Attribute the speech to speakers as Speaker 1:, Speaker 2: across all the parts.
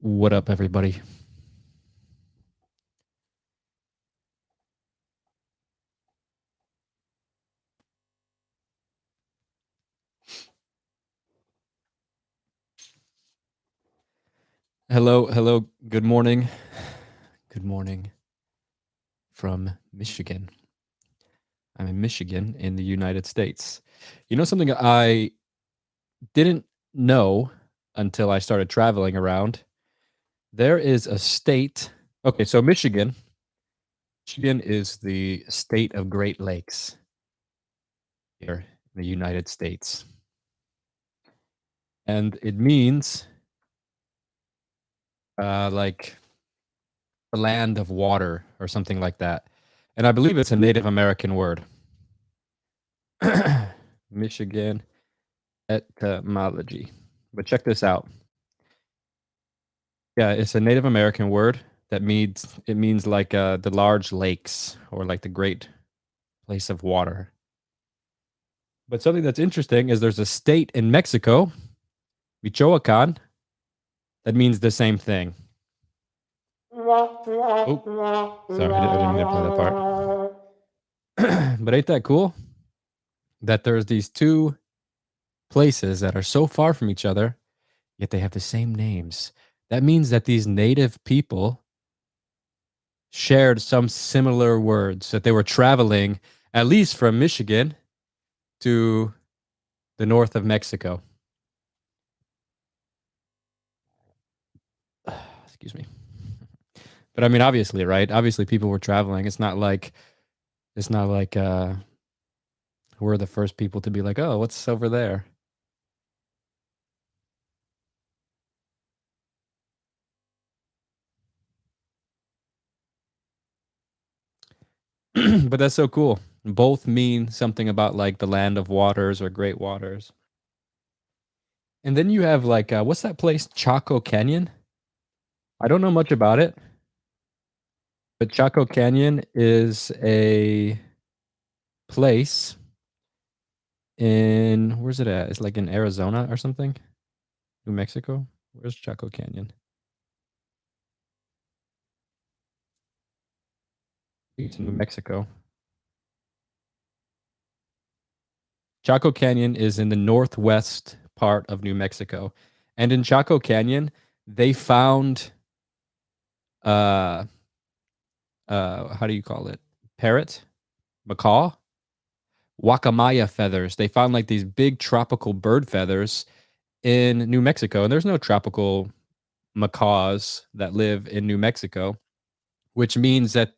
Speaker 1: What up, everybody? Hello, hello. Good morning. Good morning from Michigan. I'm in Michigan in the United States. You know something I didn't know until I started traveling around? There is a state. Okay, so Michigan is the state of Great Lakes here in the United States. And it means like the land of water or something like that. And I believe it's a Native American word. Michigan etymology. But check this out. Yeah, it's a Native American word that means like the large lakes or like the great place of water. But something that's interesting is there's a state in Mexico, Michoacan, that means the same thing. Oh, sorry, I didn't mean to play that part. But ain't that cool? That there's these two places that are so far from each other, yet they have the same names. That means that these native people shared some similar words, that they were traveling at least from Michigan to the north of Mexico. Excuse me. But I mean, obviously, right? Obviously, people were traveling. It's not like we're the first people to be like, oh, what's over there? But that's so cool. Both mean something about like the land of waters or great waters. And then you have like, what's that place? Chaco Canyon. I don't know much about it, but Chaco Canyon is a place in where's it at? It's like in Arizona or something? New Mexico? Where's Chaco Canyon? It's in New Mexico. Chaco Canyon is in the northwest part of New Mexico. And in Chaco Canyon, they found uh how do you call it? Parrot? Macaw? Guacamaya feathers. They found like these big tropical bird feathers in New Mexico. And there's no tropical macaws that live in New Mexico, which means that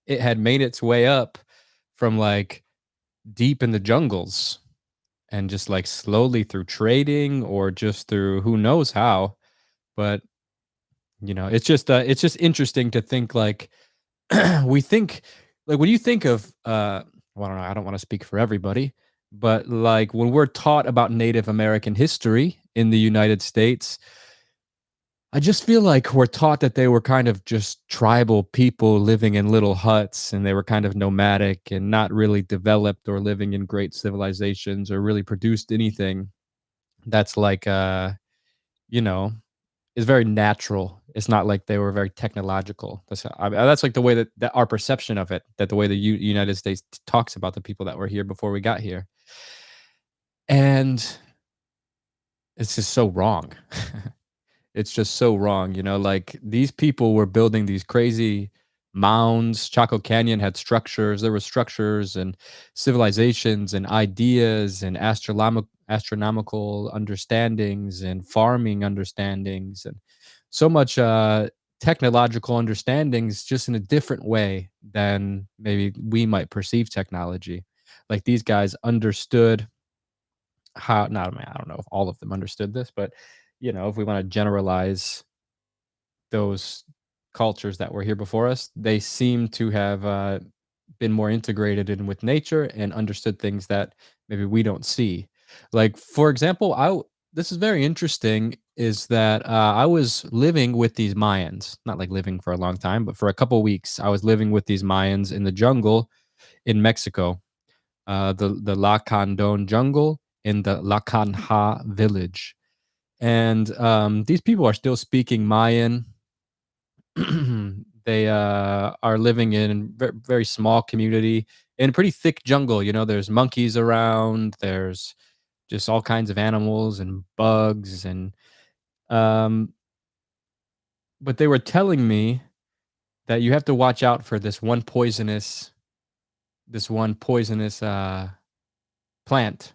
Speaker 1: it had made its way up from like deep in the jungles and just like slowly through trading or just through who knows how. But it's just interesting to think like we think like when you think of well, I don't know, I don't want to speak for everybody, but like when we're taught about Native American history in the United States, I just feel like we're taught that they were kind of just tribal people living in little huts and they were kind of nomadic and not really developed or living in great civilizations or really produced anything that's like you know, is very natural. It's not like they were very technological. That's like the way that our perception of it, that the way the United States talks about the people that were here before we got here. And it's just so wrong. It's just so wrong, like these people were building these crazy mounds. Chaco Canyon had structures. There were structures and civilizations and ideas and astronomical understandings and farming understandings and so much technological understandings just in a different way than maybe we might perceive technology. Like these guys understood how not I mean, I don't know if all of them understood this, but if we want to generalize those cultures that were here before us, they seem to have been more integrated in with nature and understood things that maybe we don't see. Like for example, this is very interesting. Is that I was living with these Mayans, not like living for a long time, but for a couple weeks, I was living with these Mayans in the jungle in Mexico, the La Condon jungle in the La Canja village. And these people are still speaking Mayan. They are living in very small community in a pretty thick jungle. You know, there's monkeys around. There's just all kinds of animals and bugs and um, but they were telling me that you have to watch out for this one poisonous plant,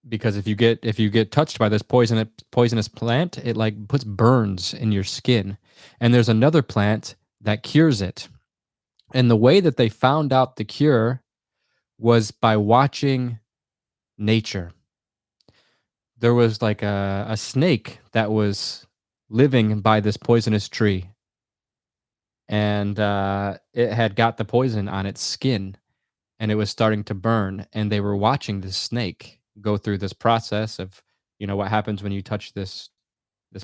Speaker 1: because if you get touched by this poisonous plant, it like puts burns in your skin. And there's another plant that cures it. And the way that they found out the cure was by watching nature. There was like a snake that was living by this poisonous tree, and it had got the poison on its skin, and it was starting to burn. And they were watching this snake go through this process of, what happens when you touch this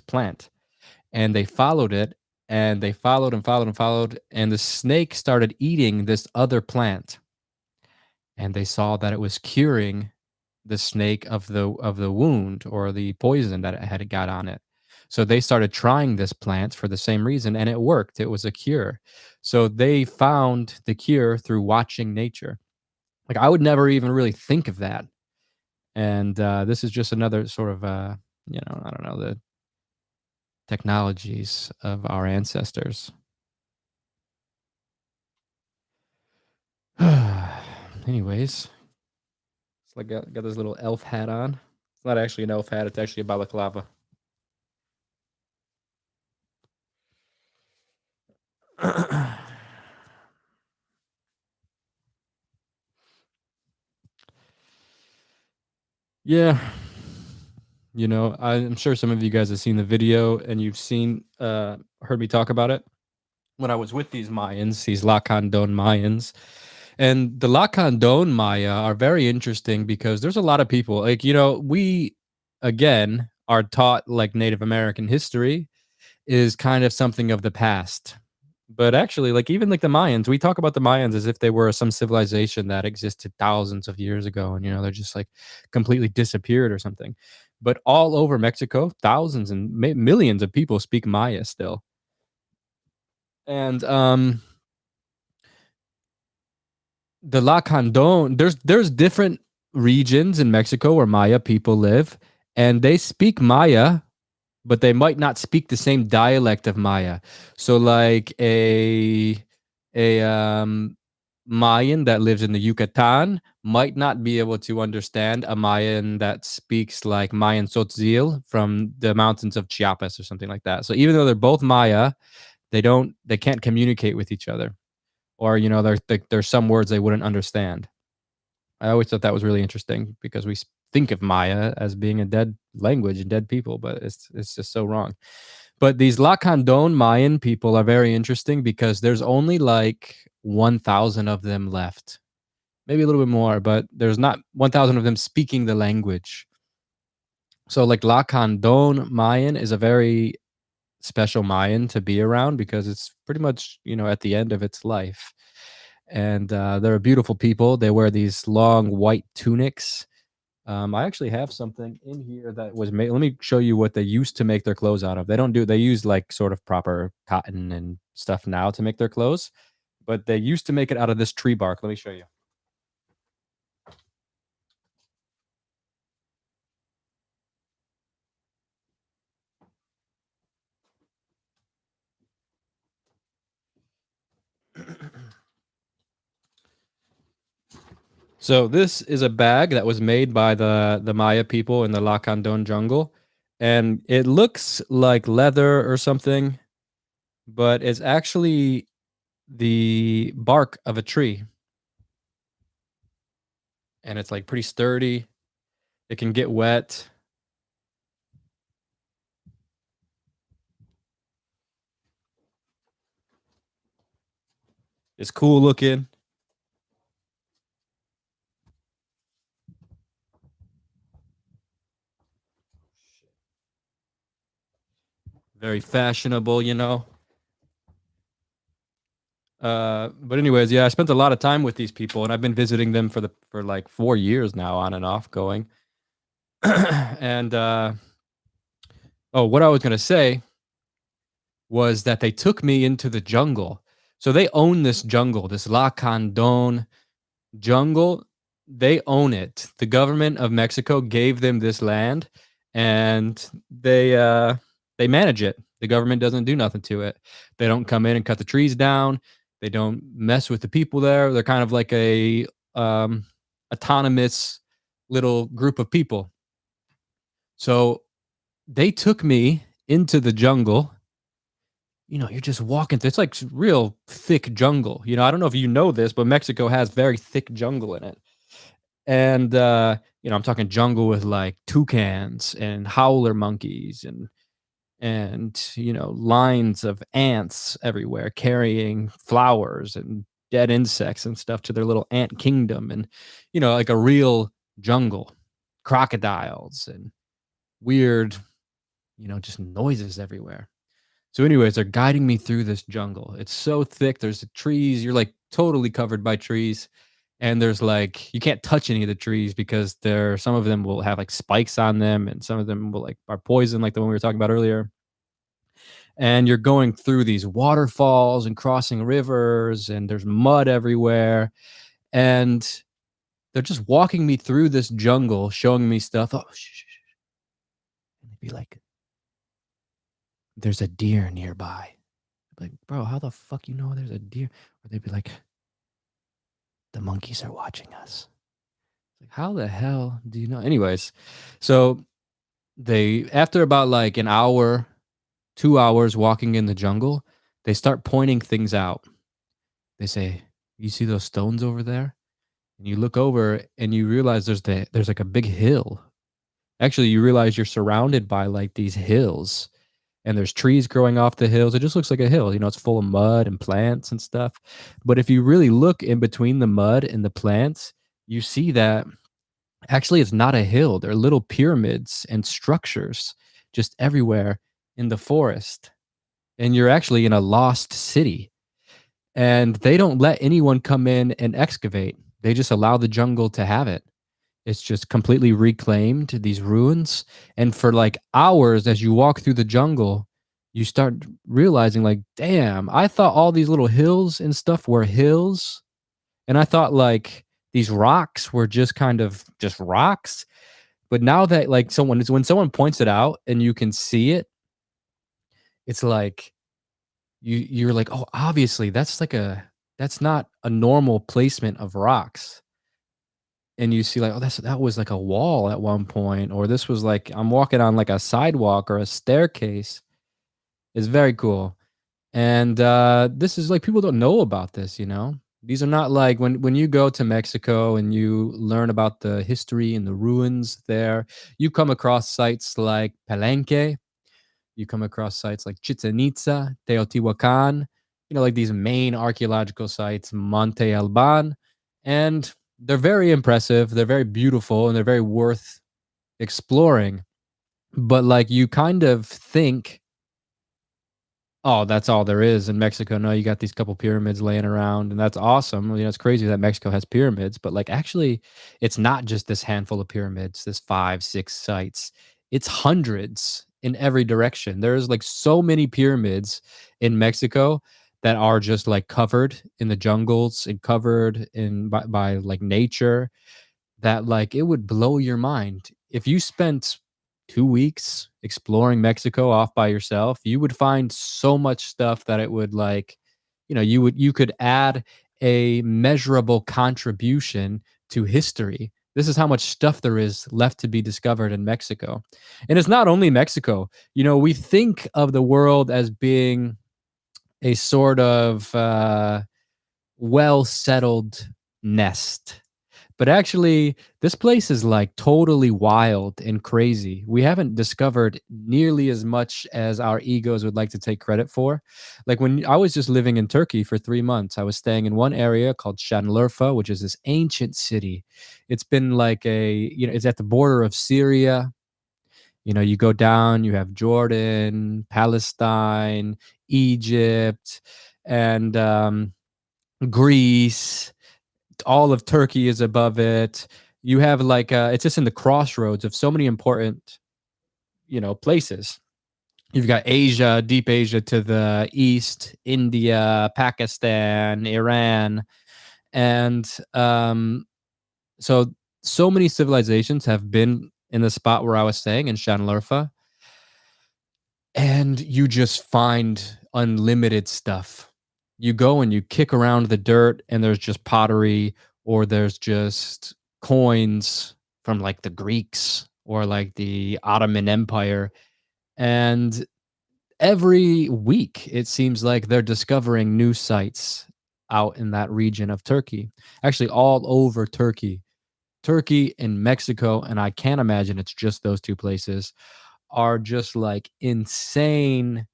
Speaker 1: plant. And they followed it, and they followed and followed and followed, and the snake started eating this other plant, and they saw that it was curing the snake of the wound or the poison that it had got on it. So they started trying this plant for the same reason, and it worked. It was a cure. So they found the cure through watching nature. Like, I would never even really think of that. And this is just another sort of I don't know, the technologies of our ancestors. Anyways, it's like got this little elf hat on. It's not actually an elf hat, it's actually a balaclava. Yeah. I'm sure some of you guys have seen the video, and you've heard me talk about it when I was with these Mayans, these Lacandon Mayans. And the Lacandon Maya are very interesting because there's a lot of people, like, we, again, are taught like Native American history is kind of something of the past. But actually, like, even like the Mayans, we talk about the Mayans as if they were some civilization that existed thousands of years ago, and they're just like completely disappeared or something. But all over Mexico, thousands and millions of people speak Maya still. And the La Condon, there's different regions in Mexico where Maya people live, and they speak Maya, but they might not speak the same dialect of Maya. So like a Mayan that lives in the Yucatan might not be able to understand a Mayan that speaks like Mayan Tzotzil from the mountains of Chiapas or something like that. So even though they're both Maya, they can't communicate with each other, or there's some words they wouldn't understand. I always thought that was really interesting because we think of Maya as being a dead language and dead people, but it's just so wrong. But these Lacandon Mayan people are very interesting because there's only like 1,000 of them left, maybe a little bit more, but there's not 1,000 of them speaking the language. So like Lacandon Mayan is a very special Mayan to be around because it's pretty much at the end of its life. And they're beautiful people. They wear these long white tunics. I actually have something in here that was made. Let me show you what they used to make their clothes out of. They use like sort of proper cotton and stuff now to make their clothes, but they used to make it out of this tree bark. Let me show you. So this is a bag that was made by the Maya people in the Lacandon jungle, and it looks like leather or something, but it's actually the bark of a tree, and it's like pretty sturdy. It can get wet. It's cool looking. Very fashionable. But anyways, yeah, I spent a lot of time with these people, and I've been visiting them for like 4 years now, on and off going. And oh, what I was gonna say was that they took me into the jungle. So they own this jungle, this La Condon jungle. They own it. The government of Mexico gave them this land, and they manage it. The government doesn't do nothing to it. They don't come in and cut the trees down. They don't mess with the people there. They're kind of like a um, autonomous little group of people. So they took me into the jungle. You're just walking through, it's like real thick jungle. I don't know if you know this, but Mexico has very thick jungle in it. And I'm talking jungle with like toucans and howler monkeys and lines of ants everywhere carrying flowers and dead insects and stuff to their little ant kingdom, and like a real jungle, crocodiles and weird, just noises everywhere. So anyways, they're guiding me through this jungle. It's so thick. There's trees. You're like totally covered by trees. And there's like you can't touch any of the trees because some of them will have like spikes on them, and some of them will like are poison, like the one we were talking about earlier. And you're going through these waterfalls and crossing rivers, and there's mud everywhere. And they're just walking me through this jungle, showing me stuff. Oh, shh, shh, shh. And they'd be like, there's a deer nearby. I'd be like, bro, how the fuck you know there's a deer? Or they'd be like, the monkeys are watching us. Like, how the hell do you know? Anyways, so they, after about like an hour, 2 hours walking in the jungle, they start pointing things out. They say, you see those stones over there? And you look over and you realize there's like a big hill. Actually, you realize you're surrounded by like these hills, and there's trees growing off the hills. It just looks like a hill. It's full of mud and plants and stuff. But if you really look in between the mud and the plants, you see that actually it's not a hill. They're little pyramids and structures just everywhere in the forest. And you're actually in a lost city. And they don't let anyone come in and excavate. They just allow the jungle to have it. It's just completely reclaimed, these ruins. And for like hours, as you walk through the jungle, you start realizing, like, damn, I thought all these little hills and stuff were hills. And I thought like these rocks were just kind of just rocks. But now that like when someone points it out and you can see it, it's like you're like, oh, obviously that's not a normal placement of rocks. And you see like, oh, that was like a wall at one point, or this was like I'm walking on like a sidewalk or a staircase. It's very cool. And this is like people don't know about this. These are not like when you go to Mexico and you learn about the history and the ruins there, you come across sites like Palenque, you come across sites like Chichen Itza, Teotihuacan, like these main archaeological sites, Monte Alban, and they're very impressive, they're very beautiful, and they're very worth exploring. But like you kind of think, oh, that's all there is in Mexico. No, you got these couple pyramids laying around, and that's awesome. It's crazy that Mexico has pyramids, but like actually, it's not just this handful of pyramids, this 5, 6 sites. It's hundreds in every direction. There's like so many pyramids in Mexico that are just like covered in the jungles and covered in by like nature, that like it would blow your mind. If you spent 2 weeks exploring Mexico off by yourself, you would find so much stuff that it would like, you could add a measurable contribution to history. This is how much stuff there is left to be discovered in Mexico. And it's not only Mexico. We think of the world as being a sort of well settled nest. But actually, this place is like totally wild and crazy. We haven't discovered nearly as much as our egos would like to take credit for. Like when I was just living in Turkey for 3 months, I was staying in one area called Şanlıurfa, which is this ancient city. It's been like it's at the border of Syria. You go down, you have Jordan, Palestine, Egypt, and Greece. All of Turkey is above it. You have like it's just in the crossroads of so many important, places. You've got Asia, deep Asia to the east, India, Pakistan, Iran, and so so many civilizations have been in the spot where I was staying in Shanlurfa, and you just find unlimited stuff. You go and you kick around the dirt, and there's just pottery, or there's just coins from like the Greeks or like the Ottoman Empire. And every week, it seems like they're discovering new sites out in that region of Turkey, actually, all over Turkey. Turkey and Mexico, and I can't imagine it's just those two places, are just like insane.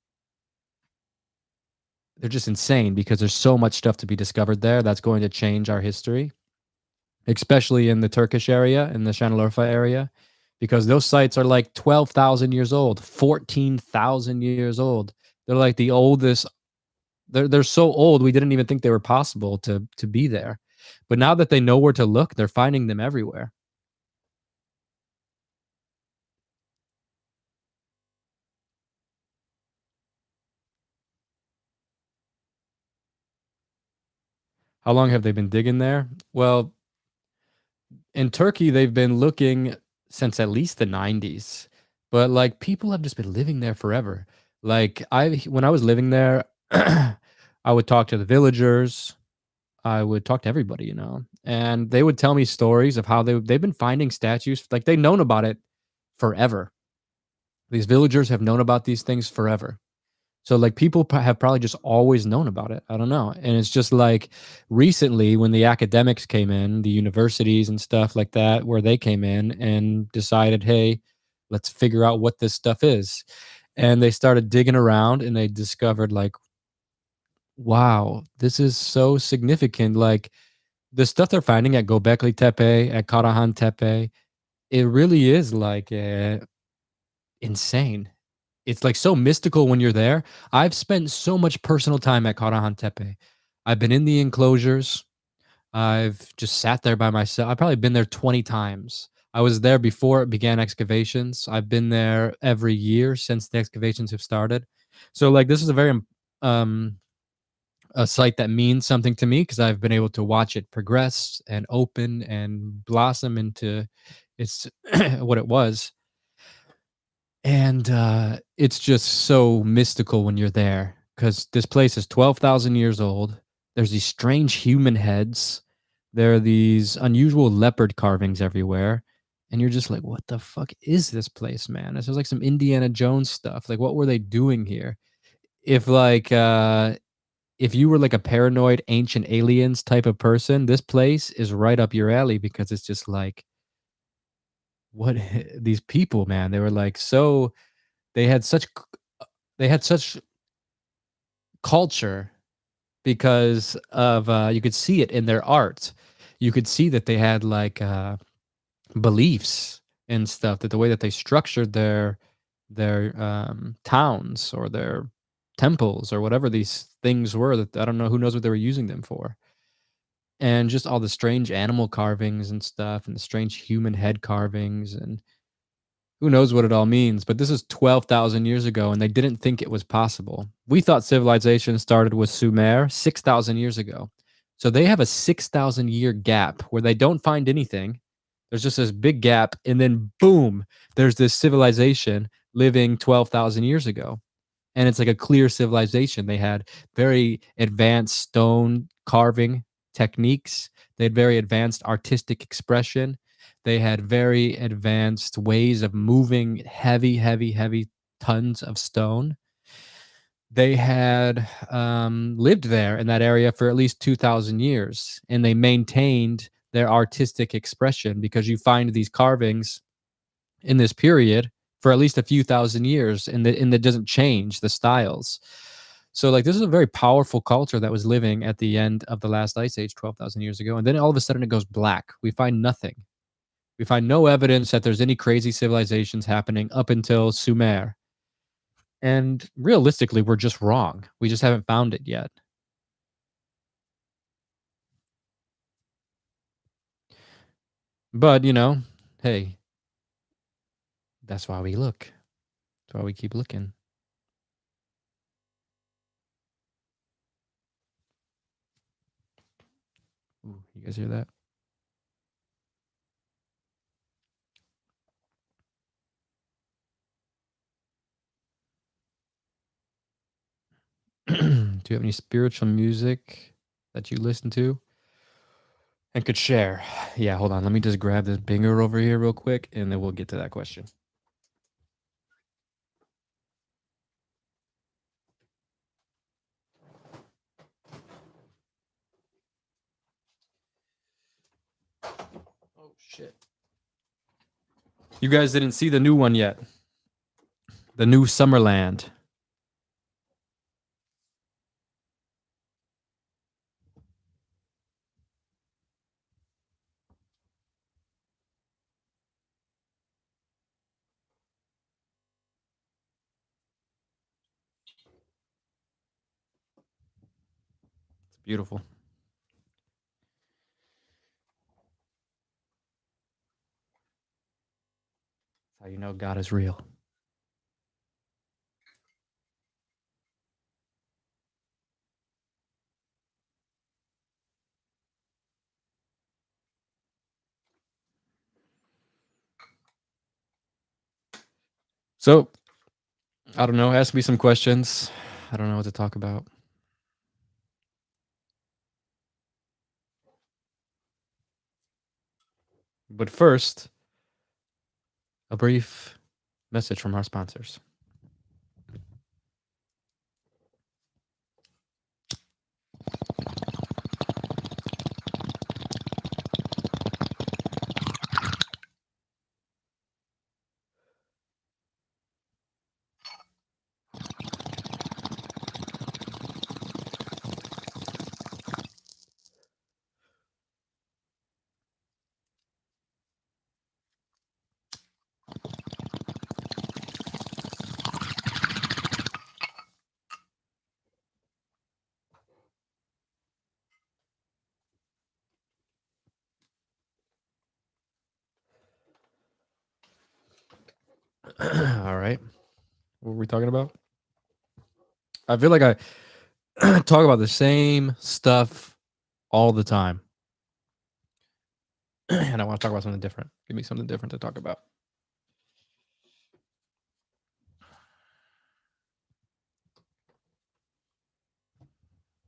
Speaker 1: They're just insane because there's so much stuff to be discovered there that's going to change our history, especially in the Turkish area, in the Şanlıurfa area, because those sites are like 12,000 years old, 14,000 years old. They're like the oldest. They're so old we didn't even think they were possible to be there. But now that they know where to look, they're finding them everywhere. How long have they been digging there? Well, in Turkey, they've been looking since at least the 90s, but like people have just been living there forever. Like when I was living there, I would talk to the villagers, I would talk to everybody, and they would tell me stories of how they've been finding statues, like they've known about it forever. These villagers have known about these things forever. So, like, people have probably just always known about it. I don't know. And it's just like recently when the academics came in, the universities and stuff like that, where they came in and decided, hey, let's figure out what this stuff is. And they started digging around and they discovered, like, wow, this is so significant. Like, the stuff they're finding at Gobekli Tepe, at Karahan Tepe, it really is like insane. It's, like, so mystical when you're there. I've spent so much personal time at Karahan Tepe. I've been in the enclosures. I've just sat there by myself. I've probably been there 20 times. I was there before it began excavations. I've been there every year since the excavations have started. So, like, this is a very, um, a site that means something to me because 'cause I've been able to watch it progress and open and blossom into its what it was. And, it's just so mystical when you're there because this place is 12,000 years old. There's these strange human heads. There are these unusual leopard carvings everywhere, and you're just like, "What the fuck is this place, man?" This is like some Indiana Jones stuff. Like, what were they doing here? If, like, if you were like a paranoid ancient aliens type of person, this place is right up your alley because it's just like, what these people, man, they were like so they had such they had such culture because of, you could see it in their art. You could see that they had, like, beliefs and stuff, that the way that they structured their towns or their temples or whatever these things were that I don't know who knows what they were using them for. And just all the strange animal carvings and stuff and the strange human head carvings and who knows what it all means, but this is 12,000 years ago, and they didn't think it was possible. We thought civilization started with Sumer 6,000 years ago. So they have a 6,000 year gap where they don't find anything. There's just this big gap, and then boom, there's this civilization living 12,000 years ago. And it's like a clear civilization. They had very advanced stone carving techniques, they had very advanced artistic expression, they had very advanced ways of moving heavy, heavy, heavy tons of stone. They had lived there in that area for at least 2,000 years, and they maintained their artistic expression because you find these carvings in this period for at least a few thousand years, and that doesn't change the styles. So, like, this is a very powerful culture that was living at the end of the last ice age 12,000 years ago, and then all of a sudden it goes black. We find nothing. We find no evidence that there's any crazy civilizations happening up until Sumer. And realistically, we're just wrong. We just haven't found it yet. But, hey, that's why we look. That's why we keep looking. Ooh, you guys hear that? Do you have any spiritual music that you listen to and could share? Yeah, hold on. Let me just grab this binger over here real quick, and then we'll get to that question. Oh, shit. You guys didn't see the new one yet. The new Summerland. It's beautiful. That's how you know God is real. So, I don't know. Ask me some questions. I don't know what to talk about. But first, a brief message from our sponsors. All right. What were we talking about? I feel like I talk about the same stuff all the time. And I want to talk about something different. Give me something different to talk about.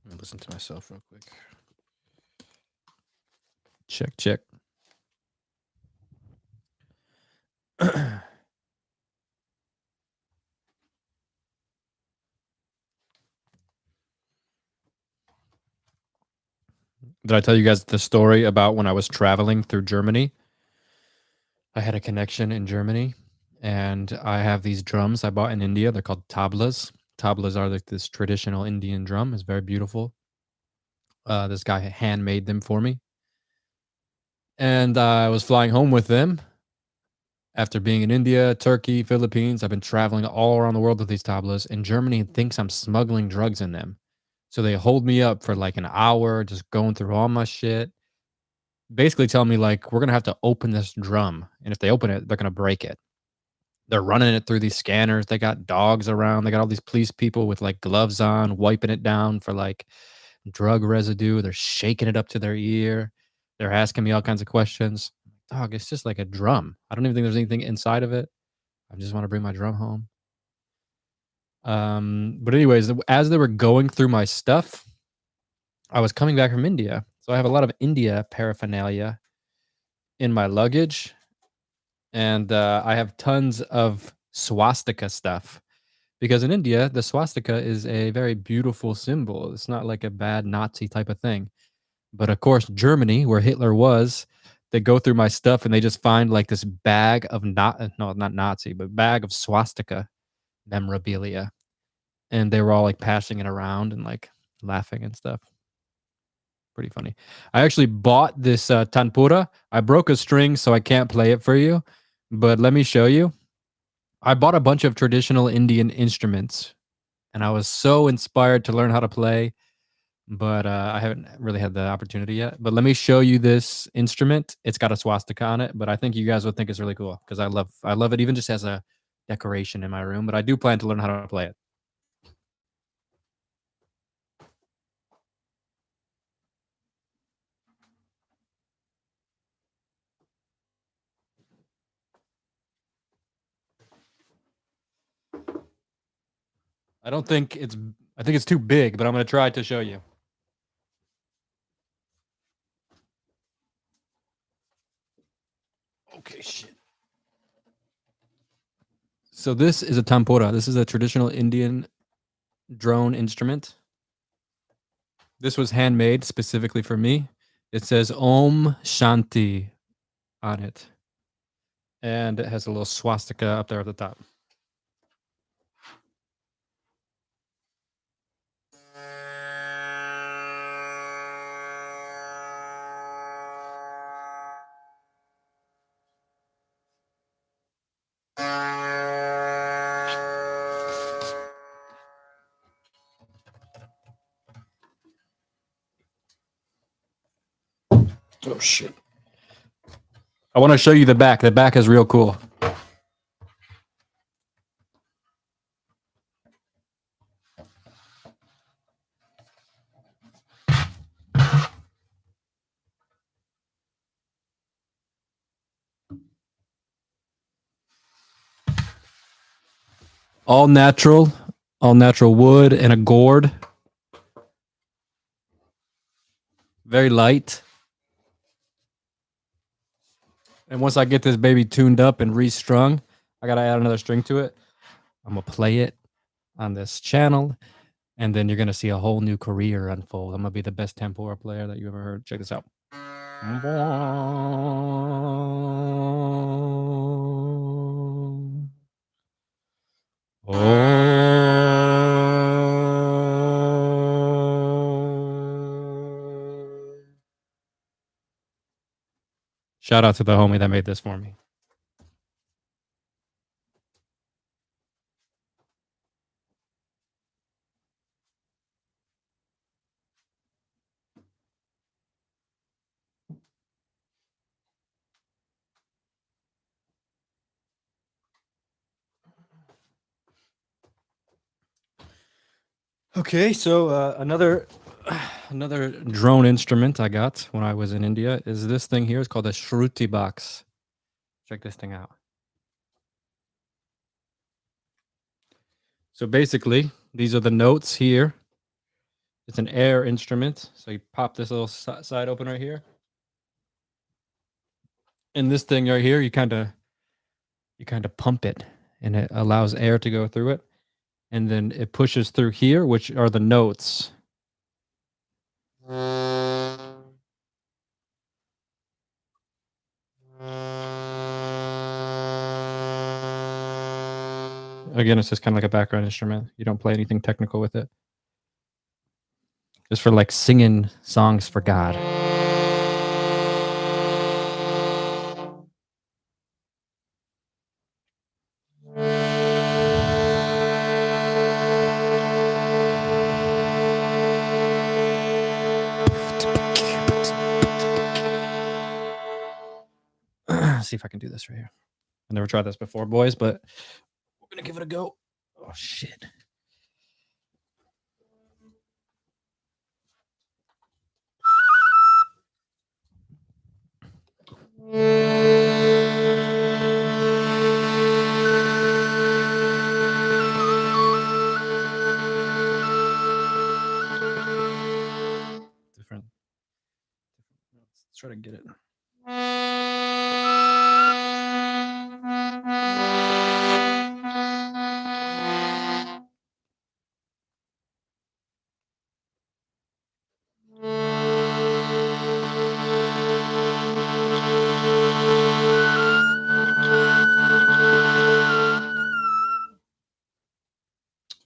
Speaker 1: Let me listen to myself real quick. Check, check. Did I tell you guys the story about when I was traveling through Germany? I had a connection in Germany, and I have these drums I bought in India. They're called tablas. Tablas are like this traditional Indian drum. It's very beautiful. This guy handmade them for me, and I was flying home with them after being in India, Turkey, Philippines. I've been traveling all around the world with these tablas, and Germany thinks I'm smuggling drugs in them. So they hold me up for like an hour, just going through all my shit, basically telling me like we're gonna have to open this drum, and if they open it, they're gonna break it. They're running it through these scanners. They got dogs around. They got all these police people with like gloves on, wiping it down for like drug residue. They're shaking it up to their ear. They're asking me all kinds of questions. Dog, it's just like a drum. I don't even think there's anything inside of it. I just want to bring my drum home. But anyways, as they were going through my stuff, I was coming back from India. So I have a lot of India paraphernalia in my luggage. And I have tons of swastika stuff because in India, the swastika is a very beautiful symbol. It's not like a bad Nazi type of thing. But of course, Germany, where Hitler was, they go through my stuff and they just find like this bag of not Nazi, but bag of swastika memorabilia. And they were all like passing it around and like laughing and stuff. Pretty funny. I actually bought this tanpura. I broke a string, so I can't play it for you. But let me show you. I bought a bunch of traditional Indian instruments, and I was so inspired to learn how to play. but I haven't really had the opportunity yet. But let me show you this instrument. It's got a swastika on it, but I think you guys would think it's really cool because I love it even just as a decoration in my room. But I do plan to learn how to play it. I don't think it's. I think it's too big, but I'm gonna try to show you. Okay, shit. So this is a tampura. This is a traditional Indian drone instrument. This was handmade specifically for me. It says Om Shanti on it. And it has a little swastika up there at the top. Oh shit. I want to show you the back. The back is real cool. All natural wood and a gourd. Very light. And once I get this baby tuned up and restrung, I got to add another string to it. I'm going to play it on this channel, and then you're going to see a whole new career unfold. I'm going to be the best tempura player that you ever heard. Check this out. Shout out to the homie that made this for me. Okay, so another drone instrument I got when I was in India is this thing here. It's called a Shruti box. Check this thing out. So basically, these are the notes here. It's an air instrument. So you pop this little side open right here. And this thing right here, you kind of pump it, and it allows air to go through it. And then it pushes through here, which are the notes. Again, it's just kind of like a background instrument. You don't play anything technical with it. Just for like singing songs for God. See if I can do this right here. I never tried this before, boys, but we're gonna give it a go. Oh shit. Different. Let's try to get it.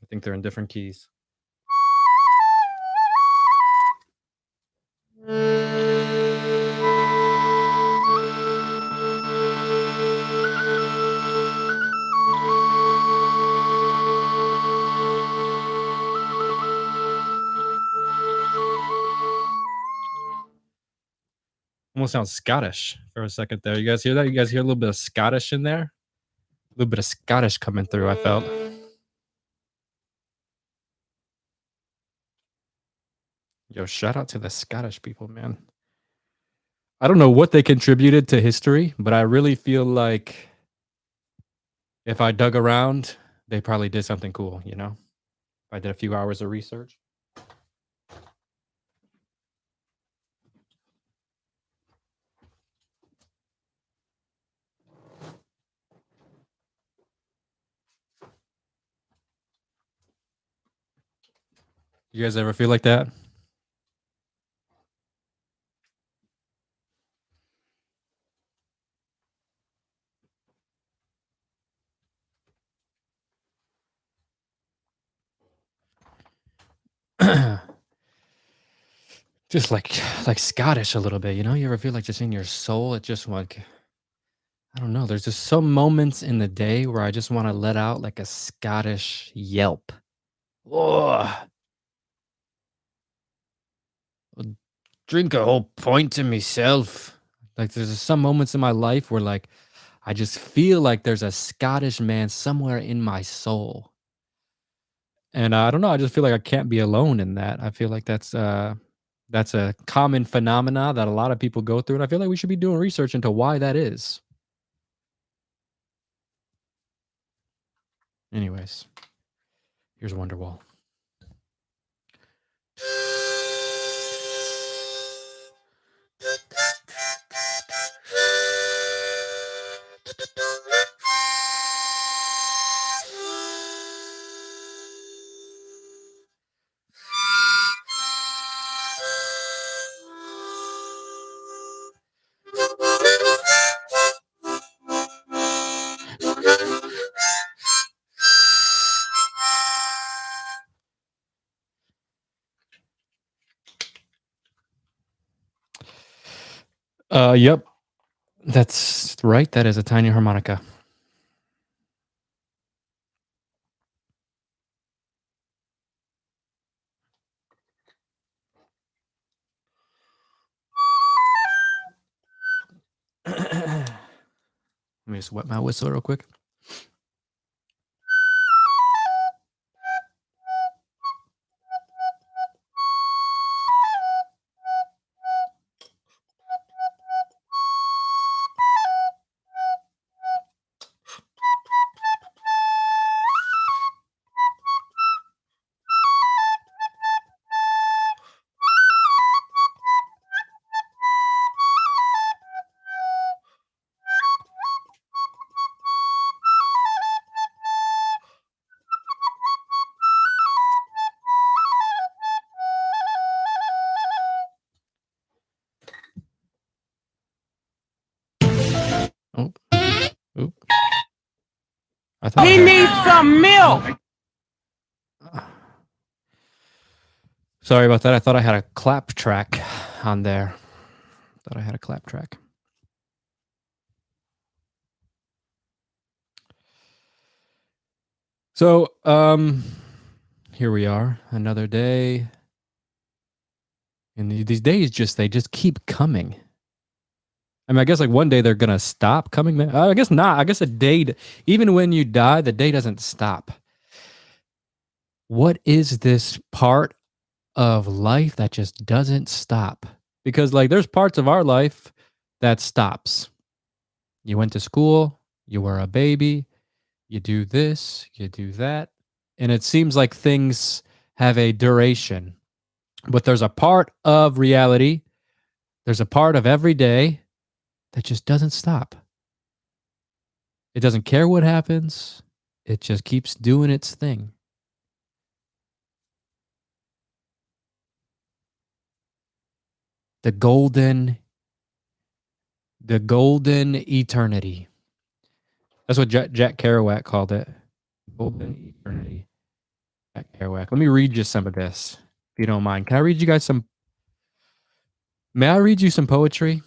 Speaker 1: I think they're in different keys. Almost sounds Scottish for a second there. You guys hear that? You guys hear a little bit of Scottish in there? A little bit of Scottish coming through, I felt. Yo, shout out to the Scottish people, man. I don't know what they contributed to history, but I really feel like if I dug around, they probably did something cool, you know? If I did a few hours of research. You guys ever feel like that? Just like Scottish a little bit, you know? You ever feel like just in your soul, it just like I don't know. There's just some moments in the day where I just want to let out like a Scottish yelp. Oh, drink a whole pint to myself. Like there's just some moments in my life where like I just feel like there's a Scottish man somewhere in my soul. And I don't know, I just feel like I can't be alone in that. I feel like that's a common phenomena that a lot of people go through, and I feel like we should be doing research into why that is. Anyways, here's Wonderwall. Yep. That's right. That is a tiny harmonica. Let me just wet my whistle real quick. Oh, oop. I thought
Speaker 2: He needs some milk.
Speaker 1: Sorry about that. I thought I had a clap track on there. Thought I had a clap track. So, here we are, another day. And these days they just keep coming. I mean, I guess like one day they're gonna stop coming. I guess not. I guess a day, even when you die, the day doesn't stop. What is this part of life that just doesn't stop? Because like there's parts of our life that stops. You went to school, you were a baby, you do this, you do that, and it seems like things have a duration. But there's a part of reality, there's a part of every day that just doesn't stop. It doesn't care what happens. It just keeps doing its thing. The golden eternity. That's what Jack Kerouac called it. Golden eternity. Jack Kerouac. Let me read you some of this, if you don't mind. Can I read you guys some? May I read you some poetry?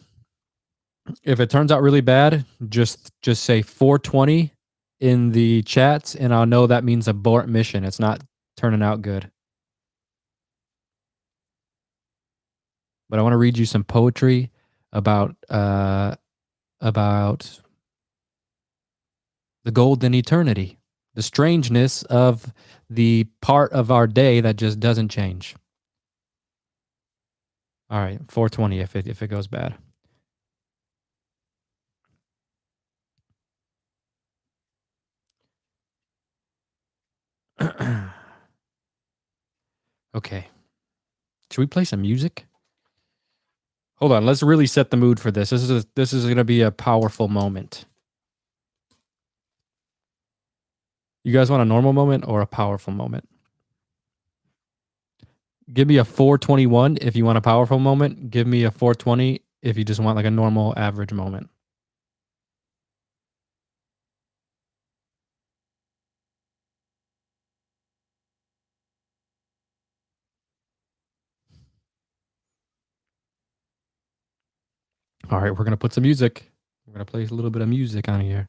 Speaker 1: If it turns out really bad, just say 420 in the chats, and I'll know that means abort mission. It's not turning out good. But I want to read you some poetry about the golden eternity, the strangeness of the part of our day that just doesn't change. All right, 420 if it goes bad. Okay. Should we play some music? Hold on, let's really set the mood for this. This is going to be a powerful moment. You guys want a normal moment or a powerful moment? Give me a 421 if you want a powerful moment. Give me a 420 if you just want like a normal average moment. All right, we're going to put some music. We're going to play a little bit of music on here.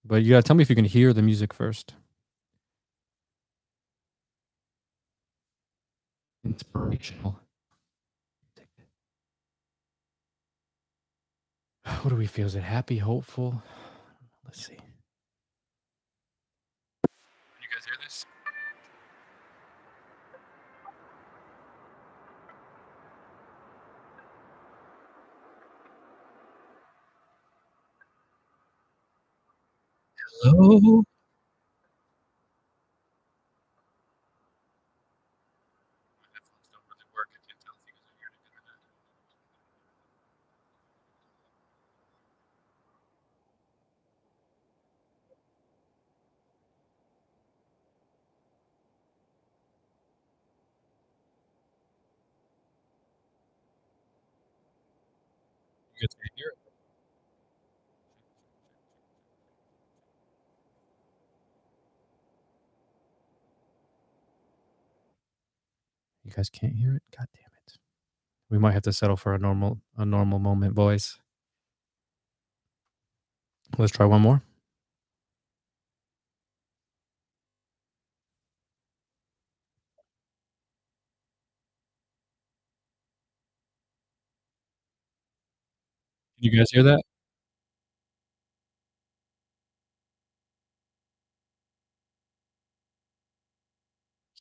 Speaker 1: But you got to tell me if you can hear the music first. Inspirational. What do we feel? Is it happy, hopeful? Let's see. Can you guys hear this? Hello? My headphones don't really work. I can't tell if you guys are hearing it or not. You guys can't hear it. You guys can't hear it? God damn it. We might have to settle for a normal moment, boys. Let's try one more. Can you guys hear that?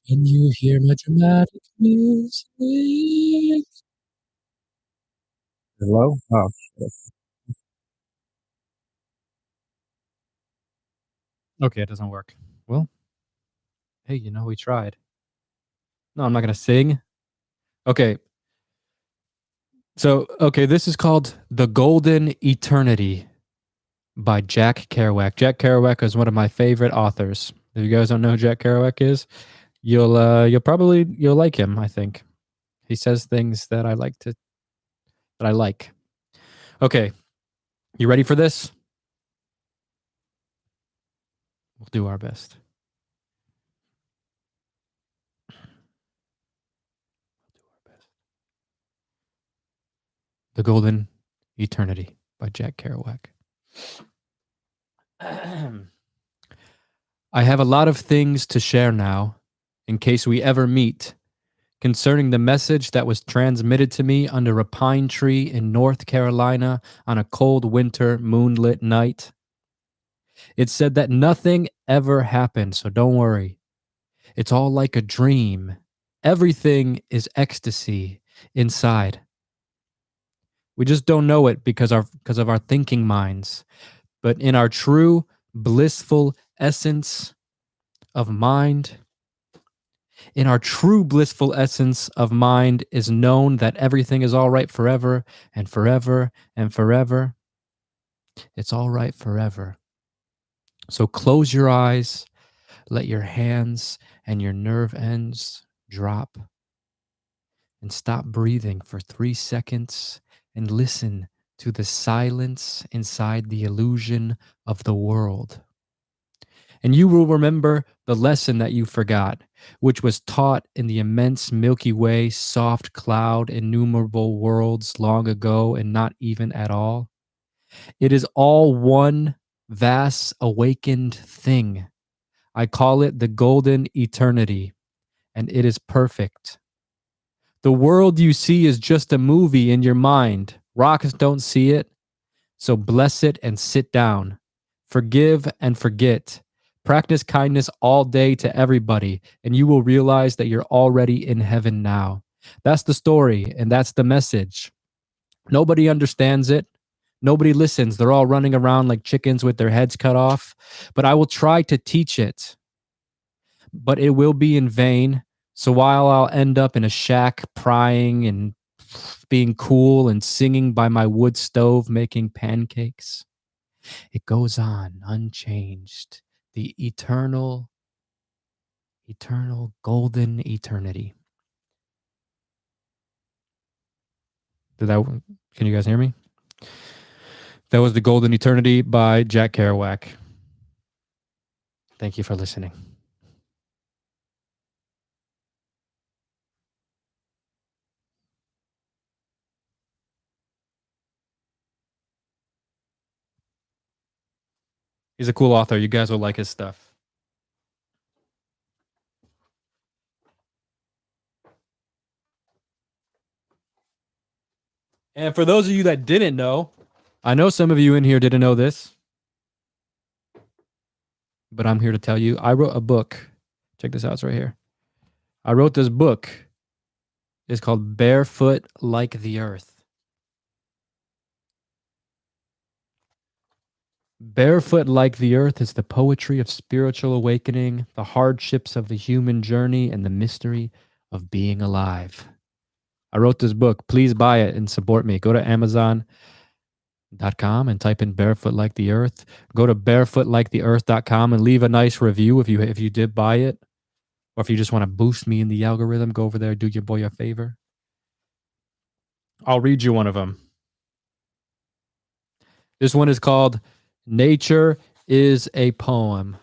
Speaker 1: Can you hear my dramatic music? Hello? Oh, shit. Okay, it doesn't work. Well, hey, we tried. No, I'm not gonna sing. Okay. So, okay, this is called The Golden Eternity by Jack Kerouac. Jack Kerouac is one of my favorite authors. If you guys don't know who Jack Kerouac is, you'll like him, I think. He says things that I like. Okay. You ready for this? We'll do our best. The Golden Eternity by Jack Kerouac. I have a lot of things to share now, in case we ever meet, concerning the message that was transmitted to me under a pine tree in North Carolina on a cold winter moonlit night. It said that nothing ever happened, so don't worry. It's all like a dream. Everything is ecstasy inside. We just don't know it because of our thinking minds. But in our true blissful essence of mind, in our true blissful essence of mind is known that everything is all right forever and forever and forever. It's all right forever. So close your eyes, let your hands and your nerve ends drop, and stop breathing for 3 seconds and listen to the silence inside the illusion of the world. And you will remember the lesson that you forgot, which was taught in the immense Milky Way, soft cloud, innumerable worlds long ago, and not even at all. It is all one vast awakened thing. I call it the golden eternity, and it is perfect. The world you see is just a movie in your mind, Rocks don't see it, so bless it and sit down. Forgive and forget. Practice kindness all day to everybody, and you will realize that you're already in heaven now. That's the story, and that's the message. Nobody understands it. Nobody listens. They're all running around like chickens with their heads cut off. But I will try to teach it, but it will be in vain. So while I'll end up in a shack prying and being cool and singing by my wood stove making pancakes, it goes on unchanged. The eternal golden eternity. Can you guys hear me? That was The Golden Eternity by Jack Kerouac. Thank you for listening. He's a cool author. You guys will like his stuff. And for those of you that didn't know, I know some of you in here didn't know this, but I'm here to tell you, I wrote a book. Check this out, it's right here. I wrote this book. It's called Barefoot Like the Earth. Barefoot Like the Earth is the poetry of spiritual awakening, the hardships of the human journey, and the mystery of being alive. I wrote this book. Please buy it and support me. Go to Amazon.com and type in Barefoot Like the Earth. Go to barefootliktheearth.com and leave a nice review if you did buy it. Or if you just want to boost me in the algorithm, go over there, do your boy a favor. I'll read you one of them. This one is called Nature is a Poem.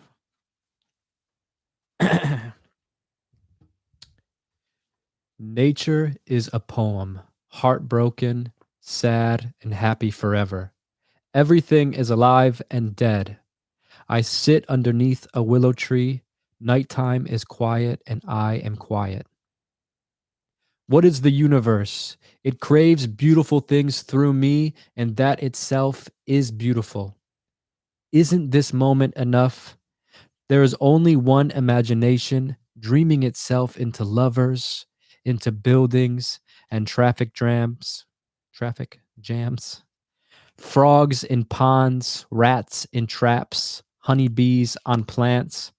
Speaker 1: Nature is a poem, heartbroken, sad, and happy forever. Everything is alive and dead. I sit underneath a willow tree. Nighttime is quiet, and I am quiet. What is the universe? It craves beautiful things through me, and that itself is beautiful. Isn't this moment enough? There is only one imagination, dreaming itself into lovers, into buildings and traffic jams, frogs in ponds, rats in traps, honeybees on plants.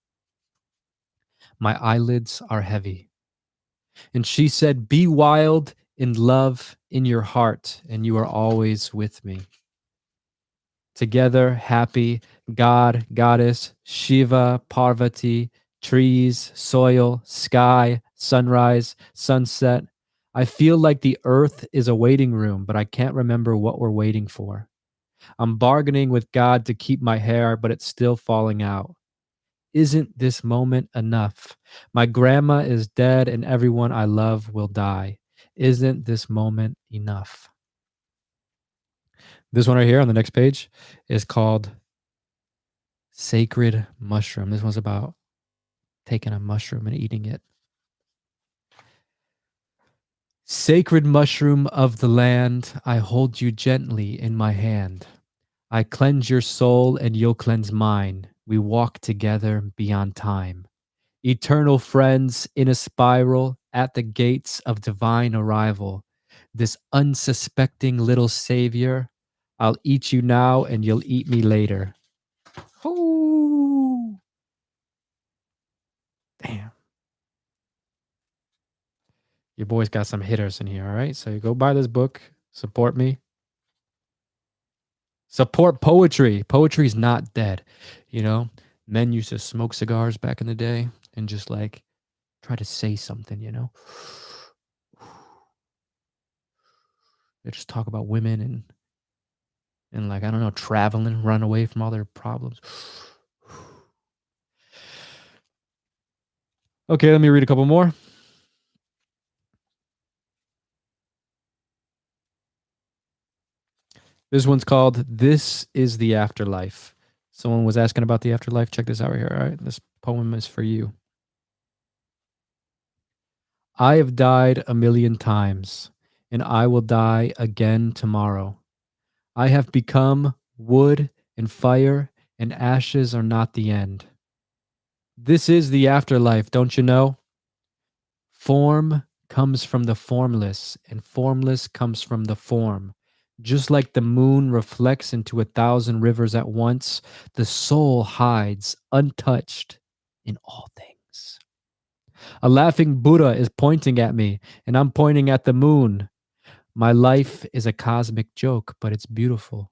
Speaker 1: My eyelids are heavy. And she said, be wild in love in your heart, and you are always with me. Together, happy, God, goddess, Shiva, Parvati, trees, soil, sky, sunrise, sunset. I feel like the earth is a waiting room, but I can't remember what we're waiting for. I'm bargaining with God to keep my hair, but it's still falling out. Isn't this moment enough? My grandma is dead and everyone I love will die. Isn't this moment enough? This one right here on the next page is called Sacred Mushroom. This one's about taking a mushroom and eating it. Sacred mushroom of the land, I hold you gently in my hand. I cleanse your soul and you'll cleanse mine. We walk together beyond time. Eternal friends in a spiral at the gates of divine arrival. This unsuspecting little savior, I'll eat you now and you'll eat me later. Oh, damn. Your boy's got some hitters in here, all right? So you go buy this book, support me. Support poetry. Poetry's not dead. You know, men used to smoke cigars back in the day and just like try to say something, you know? They just talk about women and like, I don't know, traveling, run away from all their problems. Okay, let me read a couple more. This one's called This is the Afterlife. Someone was asking about the afterlife. Check this out right here. All right. This poem is for you. I have died a million times, and I will die again tomorrow. I have become wood and fire, and ashes are not the end. This is the afterlife, don't you know? Form comes from the formless, and formless comes from the form. Just like the moon reflects into 1,000 rivers at once, the soul hides untouched in all things. A laughing Buddha is pointing at me, and I'm pointing at the moon. My life is a cosmic joke, but it's beautiful.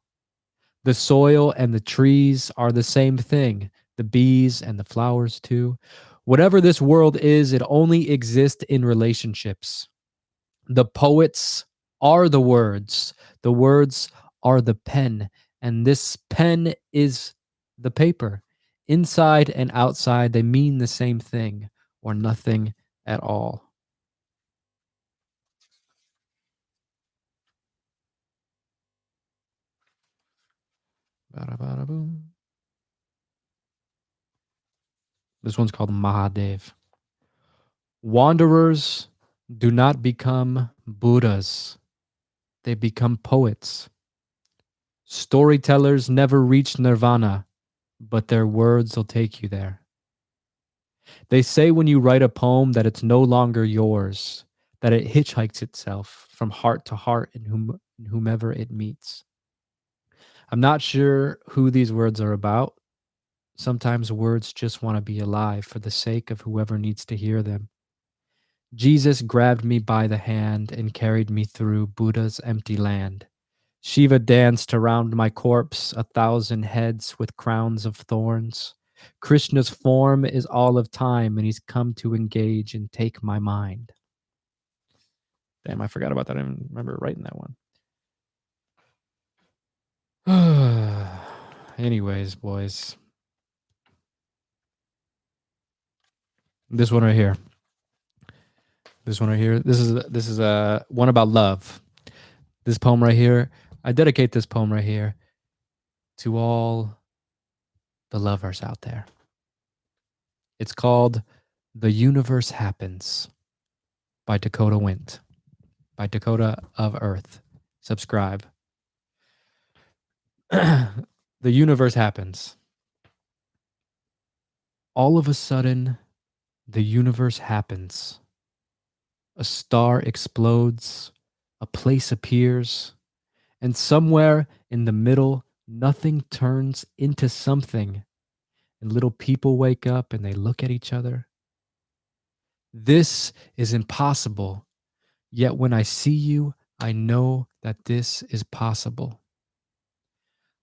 Speaker 1: The soil and the trees are the same thing, the bees and the flowers too. Whatever this world is, it only exists in relationships. The poets are the words are the pen, and this pen is the paper. Inside and outside, they mean the same thing or nothing at all. Bada bada boom. This one's called Mahadev. Wanderers do not become Buddhas, they become poets. Storytellers never reach nirvana, but their words will take you there. They say when you write a poem that it's no longer yours, that it hitchhikes itself from heart to heart in whomever it meets. I'm not sure who these words are about. Sometimes words just want to be alive for the sake of whoever needs to hear them. Jesus grabbed me by the hand and carried me through Buddha's empty land. Shiva danced around my corpse, 1,000 heads with crowns of thorns. Krishna's form is all of time, and he's come to engage and take my mind. Damn, I forgot about that. I didn't remember writing that one. Anyways, boys. This one right here. This one right here. This is a one about love. This poem right here. I dedicate this poem right here to all the lovers out there. It's called The Universe Happens by Dakota Wint, by Dakota of Earth. Subscribe. The universe happens. All of a sudden, the universe happens. A star explodes, a place appears, and somewhere in the middle, nothing turns into something, and little people wake up and they look at each other. This is impossible, yet when I see you, I know that this is possible.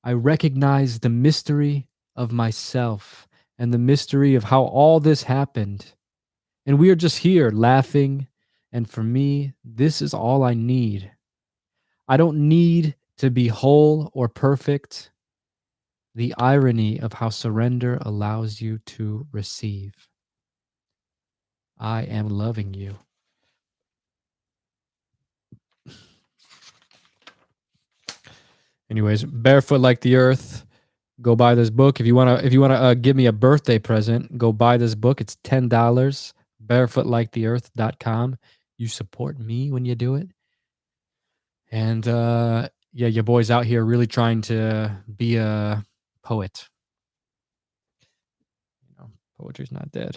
Speaker 1: I recognize the mystery of myself and the mystery of how all this happened. And we are just here laughing. And for me, this is all I need. I don't need to be whole or perfect. The irony of how surrender allows you to receive. I am loving you. Anyways, Barefoot Like the Earth. Go buy this book. If you wanna give me a birthday present, go buy this book. It's $10. Barefootliktheearth.com. You support me when you do it. And yeah, your boy's out here really trying to be a poet. You know, poetry's not dead.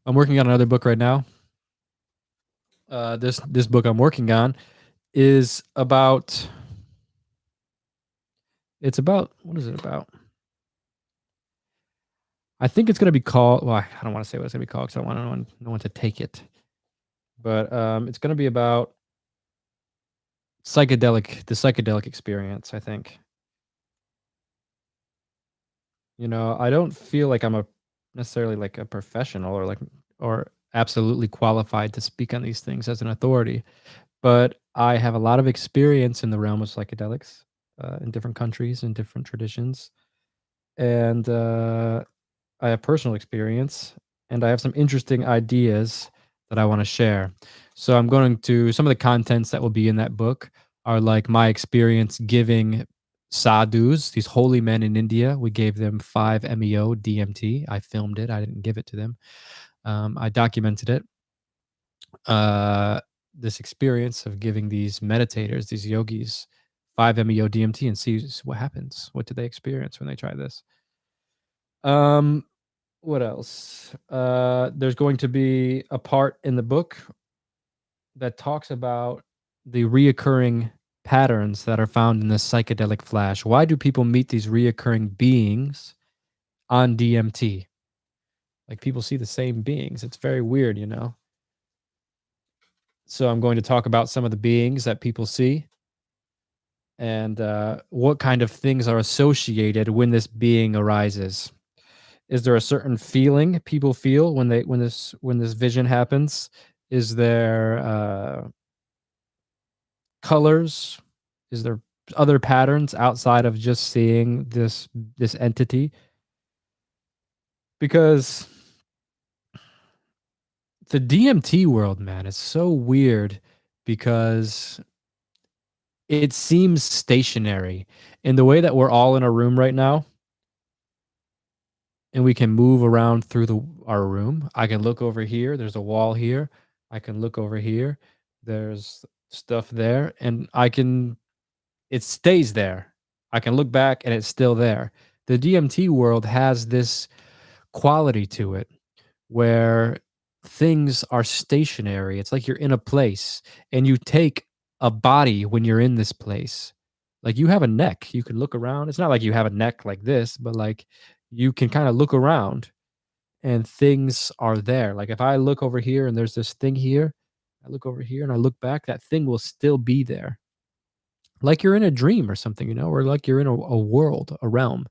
Speaker 1: I'm working on another book right now. This book I'm working on is about. It's about, what is it about? I think it's going to be called. Well, I don't want to say what it's going to be called because I don't want no one to take it. But it's going to be about the psychedelic experience. I think. You know, I don't feel like I'm necessarily like a professional or absolutely qualified to speak on these things as an authority, but I have a lot of experience in the realm of psychedelics in different countries and different traditions, and I have personal experience, and I have some interesting ideas that I want to share. So I'm going to some of the contents that will be in that book are like my experience giving sadhus, these holy men in India. We gave them 5-MeO DMT. I filmed it. I didn't give it to them. I documented it. This experience of giving these meditators, these yogis, 5-MeO DMT and see what happens. What do they experience when they try this? What else? There's going to be a part in the book that talks about the reoccurring patterns that are found in the psychedelic flash. Why do people meet these reoccurring beings on DMT? Like people see the same beings. It's very weird, you know? So I'm going to talk about some of the beings that people see and what kind of things are associated when this being arises. Is there a certain feeling people feel when this vision happens? Is there colors? Is there other patterns outside of just seeing this entity? Because the DMT world, man, is so weird because it seems stationary in the way that we're all in a room right now and we can move around through our room. I can look over here, there's a wall here. I can look over here, there's stuff there, and it stays there. I can look back and it's still there. The DMT world has this quality to it where things are stationary. It's like you're in a place and you take a body when you're in this place. Like you have a neck, you can look around. It's not like you have a neck like this, but like you can kind of look around and things are there. Like if I look over here and there's this thing here, I look over here and I look back, that thing will still be there. Like you're in a dream or something, you know, or like you're in a world, a realm.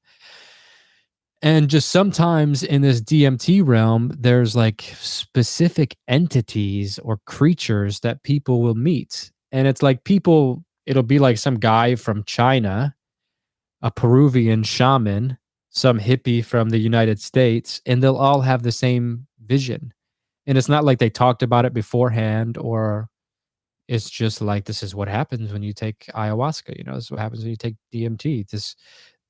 Speaker 1: And just sometimes in this DMT realm, there's like specific entities or creatures that people will meet. And it's like it'll be like some guy from China, a Peruvian shaman, some hippie from the United States, and they'll all have the same vision. And it's not like they talked about it beforehand, or it's just like this is what happens when you take ayahuasca, you know, this is what happens when you take DMT.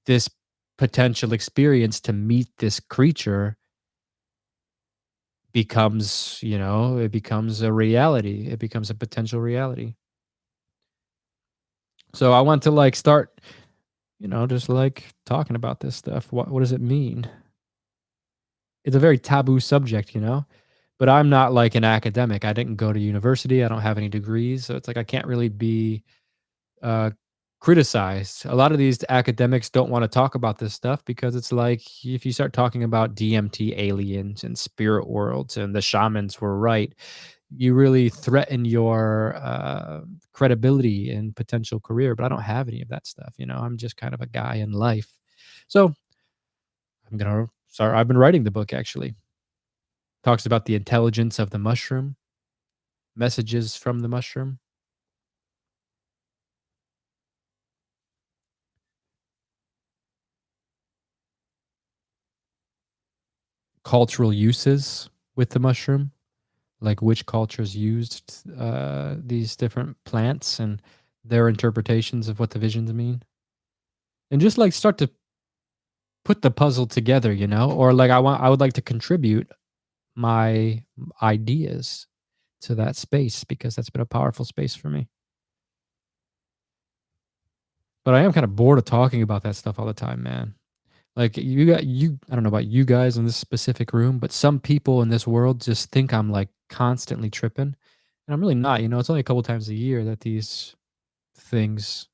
Speaker 1: This potential experience to meet this creature becomes, you know, it becomes a reality. It becomes a potential reality. So I want to like start, you know, just like talking about this stuff. What does it mean? It's a very taboo subject, you know, but I'm not like an academic. I didn't go to university. I don't have any degrees. So it's like I can't really be uh, criticized. A lot of these academics don't want to talk about this stuff because it's like if you start talking about DMT aliens and spirit worlds and the shamans were right, you really threaten your credibility and potential career. But I don't have any of that stuff. You know, I'm just kind of a guy in life. So I'm gonna start. I've been writing the book actually. Talks about the intelligence of the mushroom, messages from the mushroom. Cultural uses with the mushroom, like which cultures used these different plants and their interpretations of what the visions mean, and just like start to put the puzzle together, you know, or like I would like to contribute my ideas to that space because that's been a powerful space for me. But I am kind of bored of talking about that stuff all the time, man. Like I don't know about you guys in this specific room, but some people in this world just think I'm like constantly tripping. And I'm really not, you know, it's only a couple times a year that these things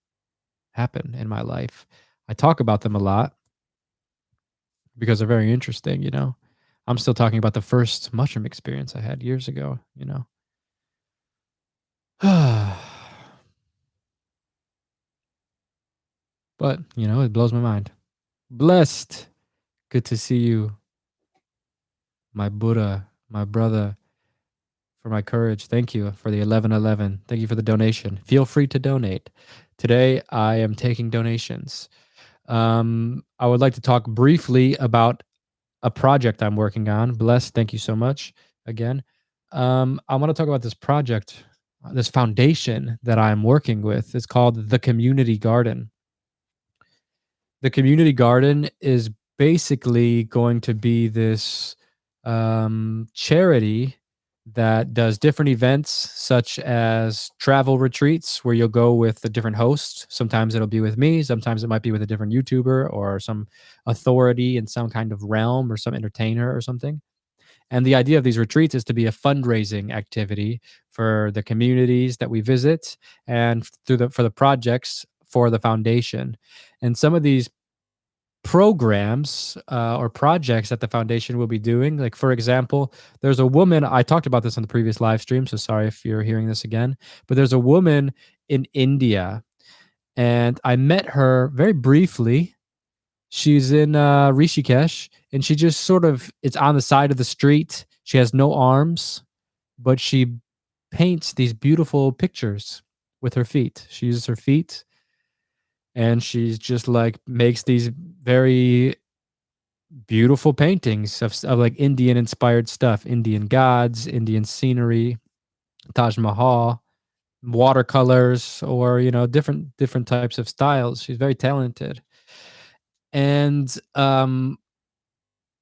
Speaker 1: happen in my life. I talk about them a lot because they're very interesting, you know. I'm still talking about the first mushroom experience I had years ago, you know. But, you know, it blows my mind. Blessed. Good to see you, my Buddha, my brother, for my courage. Thank you for the 1111. Thank you for the donation. Feel free to donate. Today, I am taking donations. I would like to talk briefly about a project I'm working on. Bless, thank you so much again. I want to talk about this project this foundation that I'm working with. It's called the Community Garden. The Community Garden is basically going to be this charity that does different events, such as travel retreats where you'll go with a different host. Sometimes it'll be with me, sometimes it might be with a different YouTuber or some authority in some kind of realm or some entertainer or something. And the idea of these retreats is to be a fundraising activity for the communities that we visit and for the projects for the foundation. And some of these programs or projects that the foundation will be doing, like for example, there's a woman, I talked about this on the previous live stream, so sorry if you're hearing this again, but there's a woman in India, and I met her very briefly. She's in Rishikesh, and she just sort of, it's on the side of the street. She has no arms, but she paints these beautiful pictures with her feet. She uses her feet, and she's just like makes these very beautiful paintings of like Indian inspired stuff, Indian gods, Indian scenery, Taj Mahal, watercolors, or different types of styles. She's very talented. And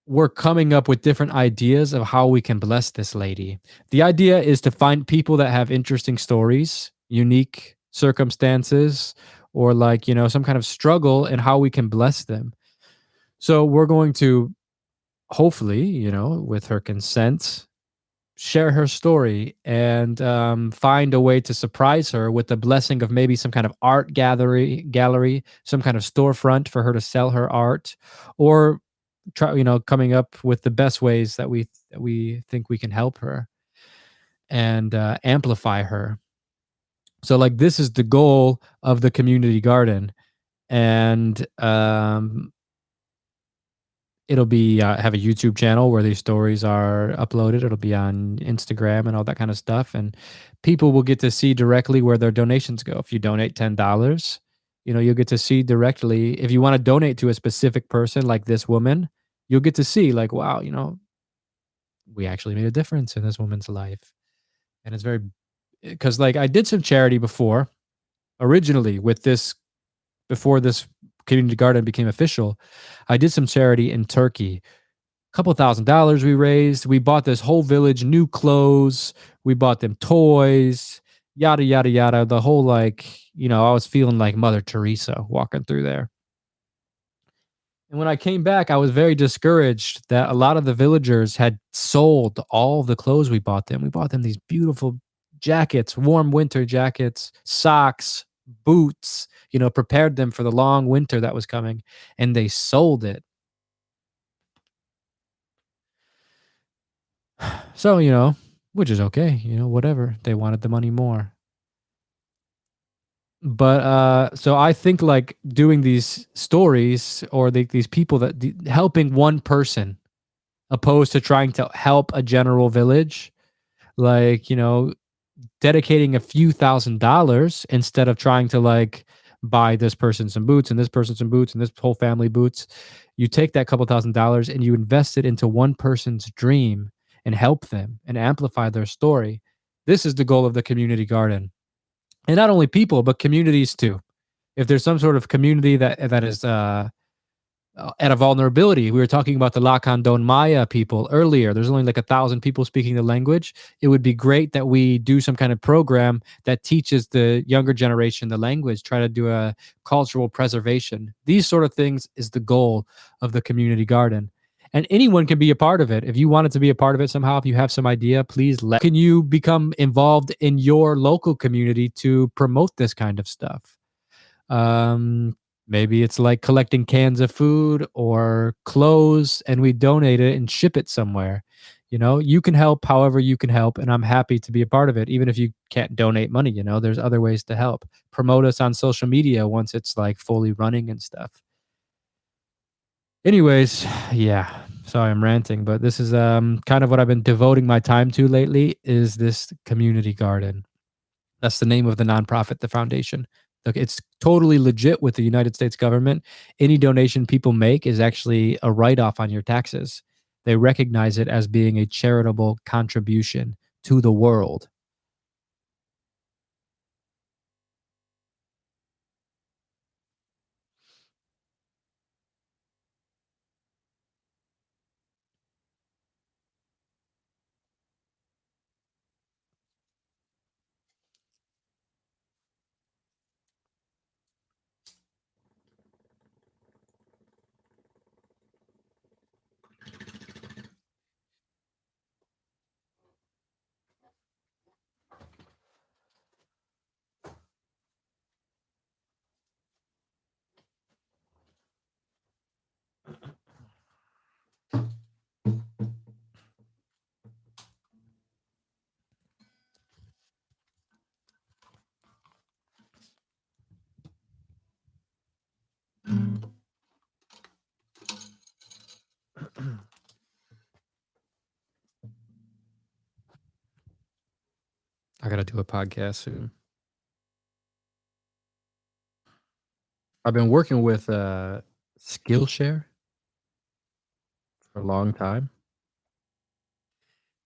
Speaker 1: we're coming up with different ideas of how we can bless this lady. The idea is to find people that have interesting stories, unique circumstances, or like, some kind of struggle, and how we can bless them. So we're going to hopefully, with her consent, share her story and find a way to surprise her with the blessing of maybe some kind of art gallery, some kind of storefront for her to sell her art, or try, coming up with the best ways that we think we can help her and amplify her. So like this is the goal of the Community Garden, and it'll be have a YouTube channel where these stories are uploaded. It'll be on Instagram and all that kind of stuff, and people will get to see directly where their donations go. If you donate $10, you'll get to see directly. If you want to donate to a specific person like this woman, you'll get to see like, wow, we actually made a difference in this woman's life. And it's very, because like I did some charity before, originally with this, before this Community Garden became official. I did some charity in Turkey. Couple $1,000 we raised. We bought this whole village new clothes. We bought them toys, yada yada yada. The whole like, I was feeling like Mother Teresa walking through there. And when I came back, I was very discouraged that a lot of the villagers had sold all the clothes we bought them. We bought them these beautiful jackets, warm winter jackets, socks, boots, prepared them for the long winter that was coming, and they sold it. So, which is okay, whatever. They wanted the money more. But so I think like doing these stories or these people that helping one person opposed to trying to help a general village, like, dedicating a few $1,000s instead of trying to like buy this person some boots and this person some boots and this whole family boots. You take that couple $1,000s and you invest it into one person's dream and help them and amplify their story. This is the goal of the Community Garden. And not only people, but communities too. If there's some sort of community that is at a vulnerability, we were talking about the Lacandon Maya people earlier. There's only like 1,000 people speaking the language. It would be great that we do some kind of program that teaches the younger generation the language, try to do a cultural preservation. These sort of things is the goal of the Community Garden. And anyone can be a part of it. If you wanted to be a part of it somehow, if you have some idea, please can you become involved in your local community to promote this kind of stuff? Maybe it's like collecting cans of food or clothes, and we donate it and ship it somewhere. You can help however you can help, and I'm happy to be a part of it. Even if you can't donate money, there's other ways to help. Promote us on social media once it's like fully running and stuff. Anyways, yeah, sorry I'm ranting, but this is kind of what I've been devoting my time to lately is this Community Garden. That's the name of the nonprofit, the foundation. Look, it's totally legit with the United States government. Any donation people make is actually a write-off on your taxes. They recognize it as being a charitable contribution to the world. I gotta do a podcast soon. I've been working with Skillshare for a long time.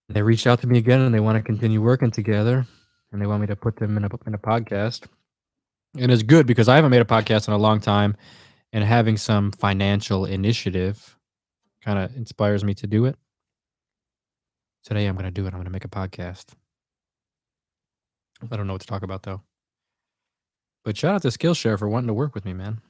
Speaker 1: They reached out to me again and they want to continue working together and they want me to put them in a podcast. And it's good because I haven't made a podcast in a long time and having some financial initiative kind of inspires me to do it. Today I'm going to do it. I'm going to make a podcast. I don't know what to talk about though. But shout out to Skillshare for wanting to work with me, man.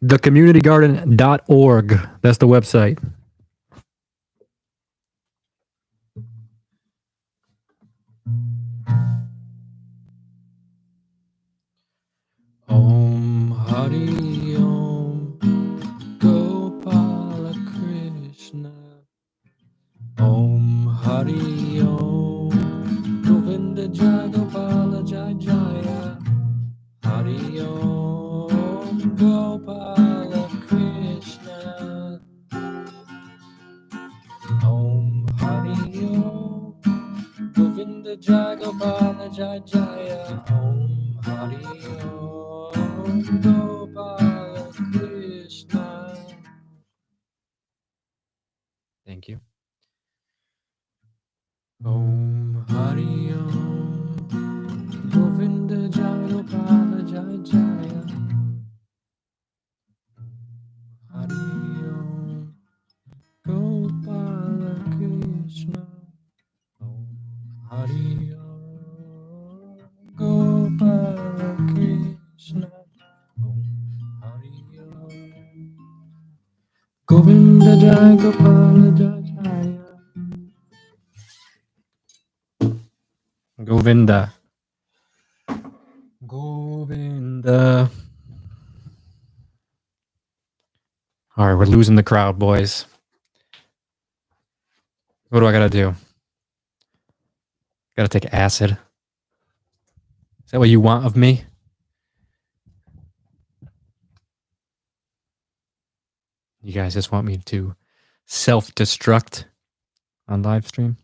Speaker 1: Thecommunitygarden.org. That's the website. Om Hari Om Gopala Krishna. Om Hari Om Govinda Jai Gopala Jai Jaya. Hari Om Gopala Krishna. Om Hari Om Govinda Jai Gopala Jai Jaya. Om Hari Om Gopala Krishna. Thank you. Om Hari Om Govinda Jai Gopala Jai Jaya. Hari Om Gopala Krishna. Om Hari Om Gopala Krishna. Om Hari Om Govinda Jai Gopala Jai Jaya. Govinda. Govinda. All right, we're losing the crowd, boys. What do I gotta do? Gotta take acid. Is that what you want of me? You guys just want me to self-destruct on live stream?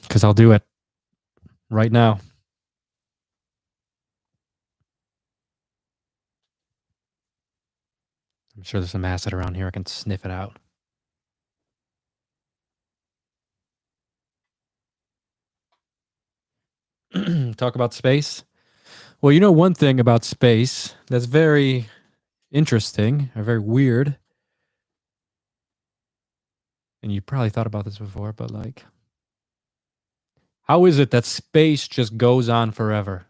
Speaker 1: Because I'll do it right now. I'm sure there's some acid around here. I can sniff it out. Talk about space. Well, you know one thing about space that's very interesting or very weird, and you probably thought about this before, but like, how is it that space just goes on forever?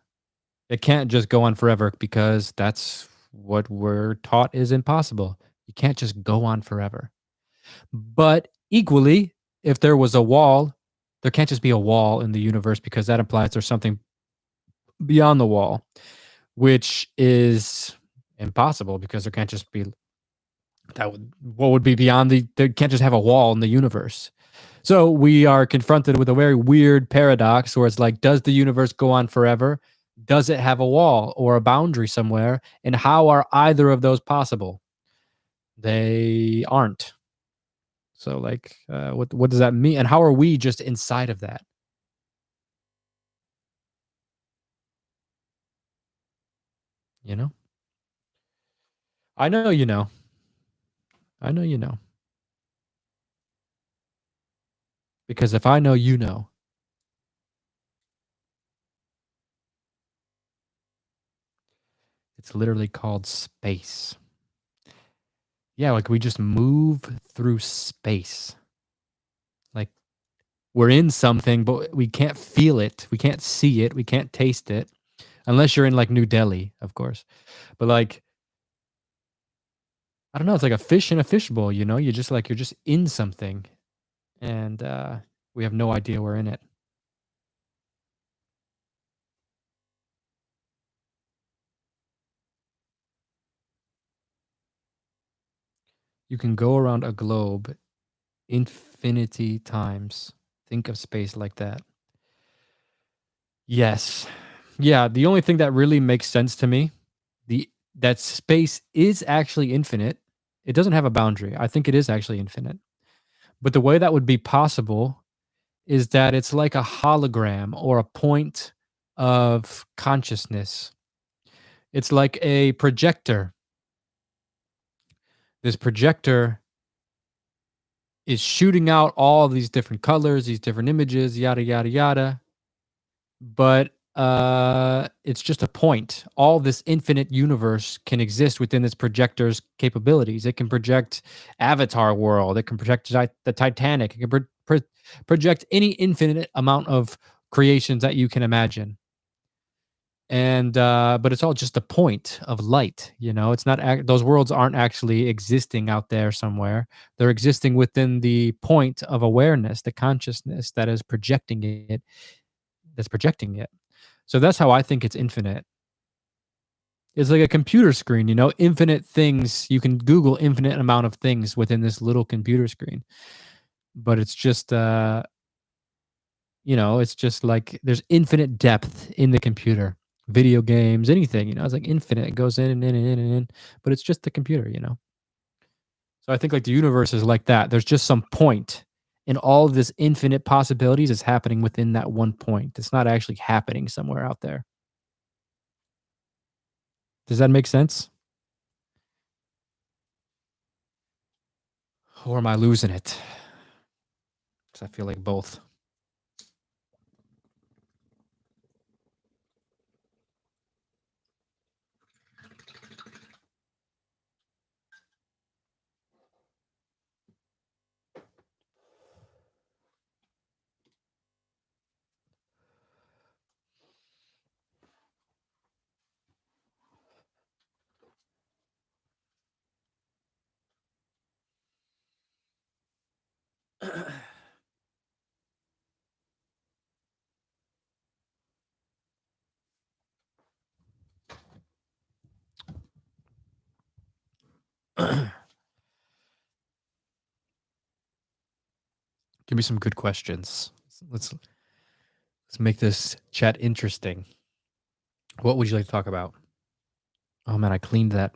Speaker 1: It can't just go on forever because that's what we're taught is impossible. You can't just go on forever. But equally, if there was a wall, there can't just be a wall in the universe because that implies there's something beyond the wall, which is impossible because there can't just be what would be beyond they can't just have a wall in the universe. So we are confronted with a very weird paradox where it's like, does the universe go on forever? Does it have a wall or a boundary somewhere? And how are either of those possible? They aren't. So like what does that mean? And how are we just inside of that? You know? I know you know. I know you know. Because if I know you know. It's literally called space. Yeah, like we just move through space. Like we're in something, but we can't feel it. We can't see it. We can't taste it. Unless you're in like New Delhi, of course. But like, I don't know, it's like a fish in a fishbowl, you know? You're just in something and we have no idea we're in it. You can go around a globe infinity times. Think of space like that. Yes. Yeah, the only thing that really makes sense to me, the that space is actually infinite. It doesn't have a boundary. I think it is actually infinite. But the way that would be possible is that it's like a hologram or a point of consciousness. It's like a projector. This projector is shooting out all of these different colors, these different images, yada yada yada. But it's just a point. All this infinite universe can exist within this projector's capabilities. It can project Avatar world. It can project the Titanic. It can project any infinite amount of creations that you can imagine. And but it's all just a point of light. You know, it's not those worlds aren't actually existing out there somewhere. They're existing within the point of awareness, the consciousness that is projecting it. That's projecting it. So that's how I think it's infinite. It's like a computer screen, you know, infinite things. You can Google infinite amount of things within this little computer screen. But it's just you know, it's just like there's infinite depth in the computer. Video games, anything, you know, it's like infinite. It goes in and in and in and in, but it's just the computer, you know. So I think like the universe is like that. There's just some point and all of this infinite possibilities is happening within that one point. It's not actually happening somewhere out there. Does that make sense? Or am I losing it? Because I feel like both. Give me some good questions. Let's make this chat interesting. What would you like to talk about? Oh man, I cleaned that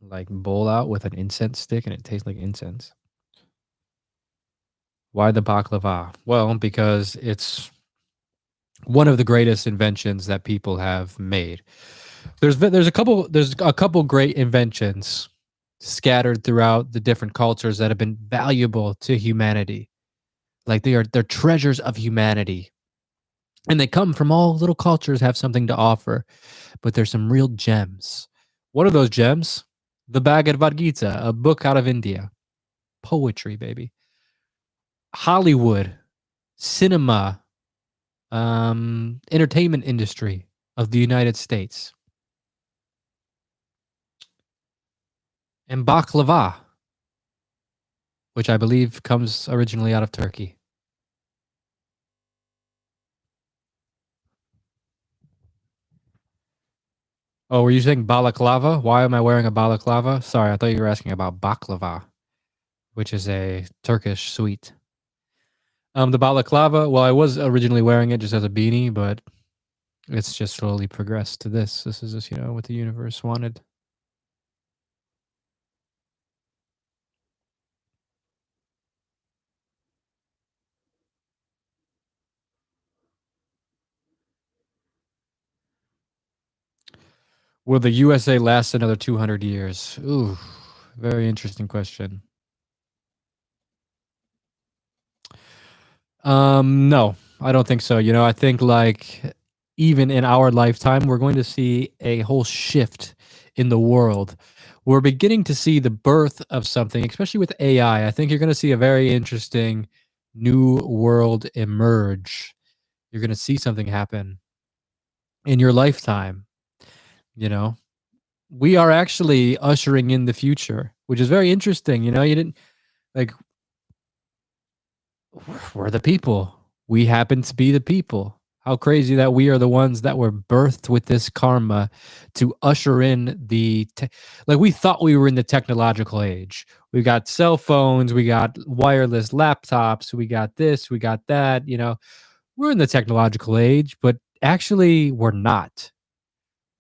Speaker 1: like bowl out with an incense stick and it tastes like incense. Why the baklava? Well, because it's one of the greatest inventions that people have made. There's a couple great inventions scattered throughout the different cultures that have been valuable to humanity. Like they're treasures of humanity. And they come from all little cultures have something to offer, but there's some real gems. What are those gems? The Bhagavad Gita, a book out of India. Poetry, baby. Hollywood, cinema, entertainment industry of the United States. And baklava, which I believe comes originally out of Turkey. Oh, were you saying balaclava? Why am I wearing a balaclava? Sorry, I thought you were asking about baklava, which is a Turkish sweet. The balaclava, well, I was originally wearing it just as a beanie, but it's just slowly progressed to this. This is just, you know, what the universe wanted. Will the USA last another 200 years? Ooh, very interesting question. No, I don't think so. I think like even in our lifetime, we're going to see a whole shift in the world. We're beginning to see the birth of something, especially with AI. I think you're going to see a very interesting new world emerge. You're going to see something happen in your lifetime, you know. We are actually ushering in the future, which is very interesting. You didn't like we're the people. We happen to be the people. How crazy that we are the ones that were birthed with this karma to usher in like we thought we were in the technological age. We got cell phones, we got wireless laptops, we got this, we got that, We're in the technological age, but actually we're not.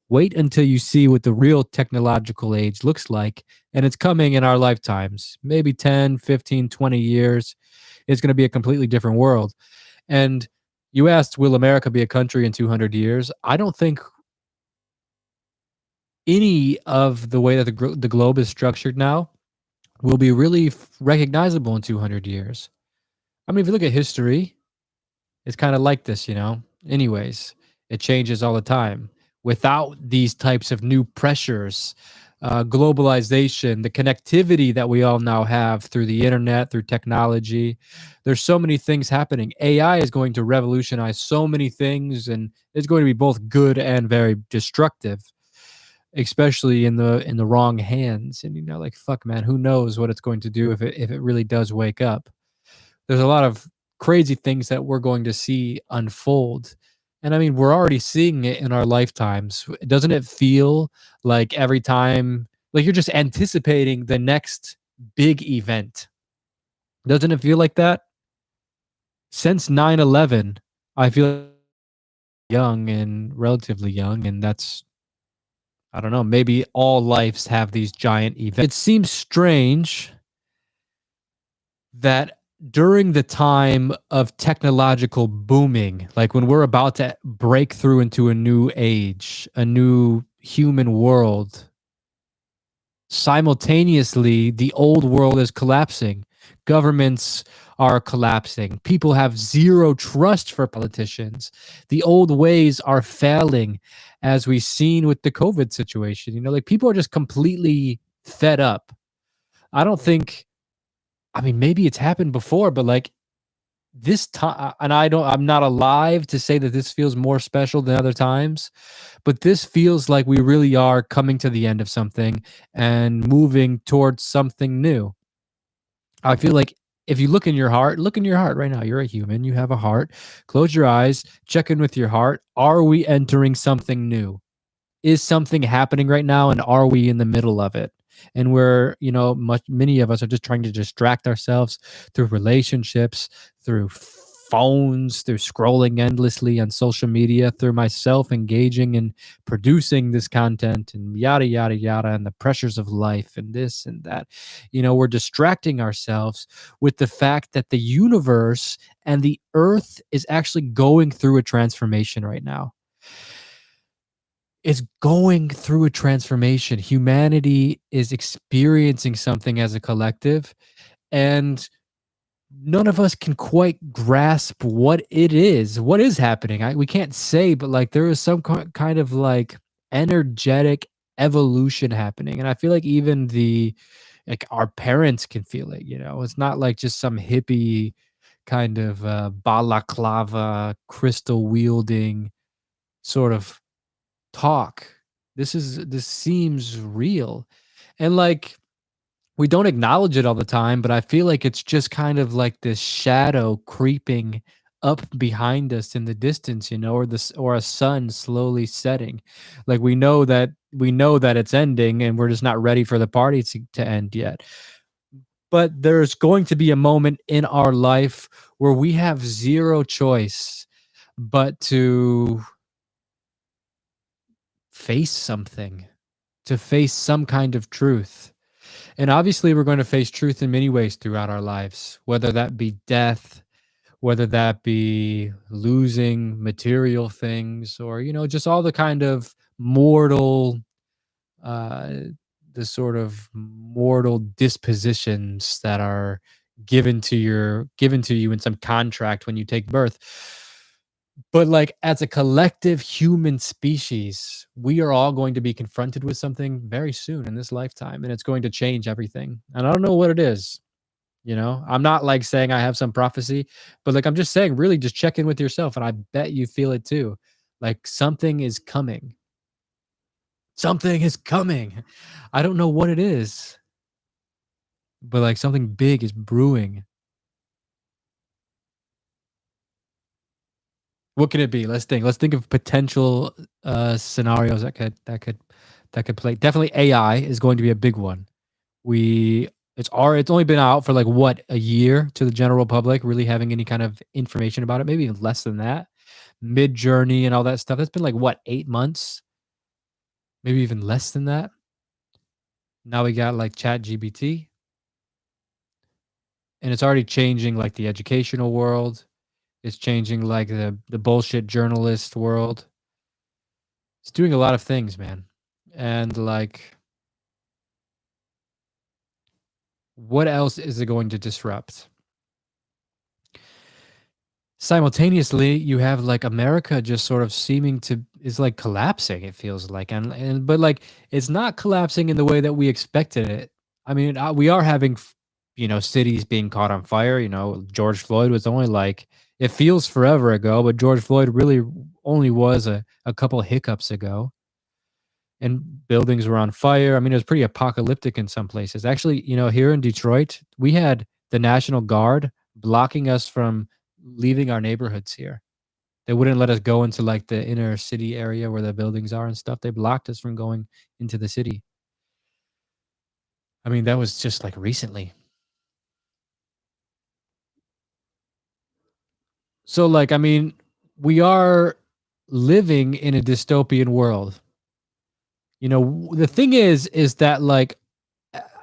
Speaker 1: Wait until you see what the real technological age looks like, and it's coming in our lifetimes. Maybe 10, 15, 20 years. It's going to be a completely different world. And you asked, will America be a country in 200 years? I don't think any of the way that the globe is structured now will be really recognizable in 200 years. I mean, if you look at history, it's kind of like this. Anyways, it changes all the time. Without these types of new pressures, globalization, the connectivity that we all now have through the internet, through technology, there's so many things happening. AI is going to revolutionize so many things, and it's going to be both good and very destructive, especially in the wrong hands. And like fuck, man, who knows what it's going to do if it really does wake up. There's a lot of crazy things that we're going to see unfold. And I mean, we're already seeing it in our lifetimes. Doesn't it feel like every time, like you're just anticipating the next big event? Doesn't it feel like that? Since 9/11, I feel young and relatively young. And I don't know, maybe all lives have these giant events. It seems strange that during the time of technological booming, like when we're about to break through into a new age, a new human world, simultaneously, the old world is collapsing. Governments are collapsing. People have zero trust for politicians. The old ways are failing, as we've seen with the COVID situation. Like people are just completely fed up. I don't think, I mean, maybe it's happened before, but like this time, and I'm not alive to say that this feels more special than other times, but this feels like we really are coming to the end of something and moving towards something new. I feel like if you look in your heart right now. You're a human, you have a heart. Close your eyes, check in with your heart. Are we entering something new? Is something happening right now, and are we in the middle of it? And we're, many of us are just trying to distract ourselves through relationships, through phones, through scrolling endlessly on social media, through myself engaging and producing this content, and yada yada yada, and the pressures of life and this and that. We're distracting ourselves with the fact that the universe and the earth is actually going through a transformation right now. Is going through a transformation. Humanity is experiencing something as a collective, and none of us can quite grasp what it is. What is happening? We can't say, but like there is some kind of like energetic evolution happening, and I feel like even like our parents can feel it. It's not like just some hippie kind of balaclava crystal wielding sort of talk. This seems real. And like we don't acknowledge it all the time, but I feel like it's just kind of like this shadow creeping up behind us in the distance, or a sun slowly setting. Like we know that it's ending, and we're just not ready for the party to end yet. But there's going to be a moment in our life where we have zero choice but to face something, to face some kind of truth. And obviously, we're going to face truth in many ways throughout our lives, whether that be death, whether that be losing material things, or, just all the kind of mortal uh, the sort of mortal dispositions that are given to you in some contract when you take birth. But like as a collective human species, we are all going to be confronted with something very soon in this lifetime, and it's going to change everything. And I don't know what it is. I'm not like saying I have some prophecy, but like I'm just saying, really just check in with yourself. And I bet you feel it too. Like something is coming. Something is coming. I don't know what it is, but like something big is brewing. What could it be? Let's think. Let's think of potential scenarios that could play. Definitely AI is going to be a big one. We it's only been out for like what, a year to the general public, really having any kind of information about it, maybe even less than that. Mid Journey and all that stuff. That's been like what, 8 months, maybe even less than that. Now we got like Chat GBT, and it's already changing like the educational world. It's changing like the bullshit journalist world. It's doing a lot of things, man. And like, what else is it going to disrupt? Simultaneously, you have like America just sort of seeming to is like collapsing, it feels like. And but like it's not collapsing in the way that we expected it. I mean, we are having cities being caught on fire. George Floyd was only like, it feels forever ago, but George Floyd really only was a couple hiccups ago. And buildings were on fire. I mean, it was pretty apocalyptic in some places. Actually, here in Detroit, we had the National Guard blocking us from leaving our neighborhoods here. They wouldn't let us go into like the inner city area where the buildings are and stuff. They blocked us from going into the city. I mean, that was just like recently. So like, I mean, we are living in a dystopian world. The thing is that like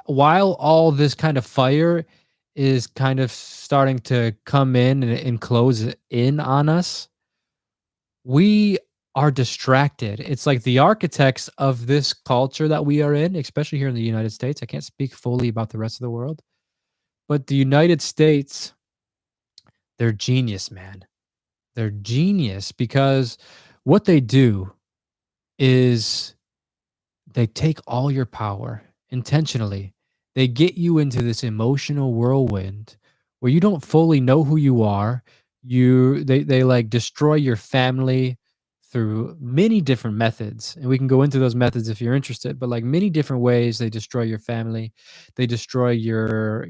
Speaker 1: while all this kind of fire is kind of starting to come in and close in on us, we are distracted. It's like the architects of this culture that we are in, especially here in the United States. I can't speak fully about the rest of the world, but the United States, they're genius, man. They're genius because what they do is they take all your power intentionally. They get you into this emotional whirlwind where you don't fully know who you are. They like destroy your family through many different methods. And we can go into those methods if you're interested, but like many different ways they destroy your family. They destroy your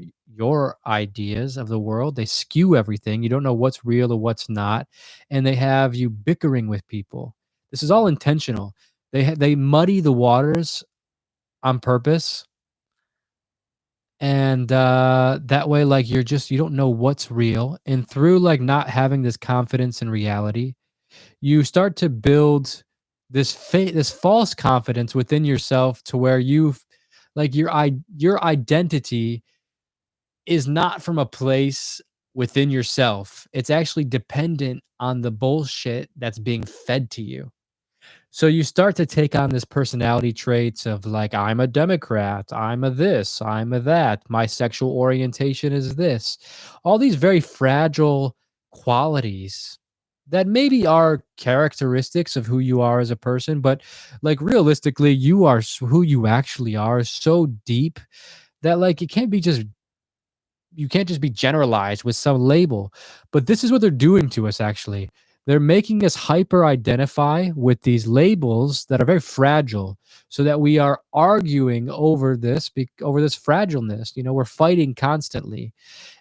Speaker 1: ideas of the world. They skew everything. You don't know what's real or what's not. And they have you bickering with people. This is all intentional. They muddy the waters on purpose, and that way, like, you don't know what's real, and through, like, not having this confidence in reality, you start to build this false confidence within yourself to where you've like, your identity is not from a place within yourself. It's actually dependent on the bullshit that's being fed to you. So you start to take on this personality traits of like, I'm a Democrat, I'm a this, I'm a that, my sexual orientation is this. All these very fragile qualities that maybe are characteristics of who you are as a person, but like realistically, who you actually are is so deep that like you can't just be generalized with some label. But this is what they're doing to us, actually. They're making us hyper identify with these labels that are very fragile so that we are arguing over over this fragileness. We're fighting constantly.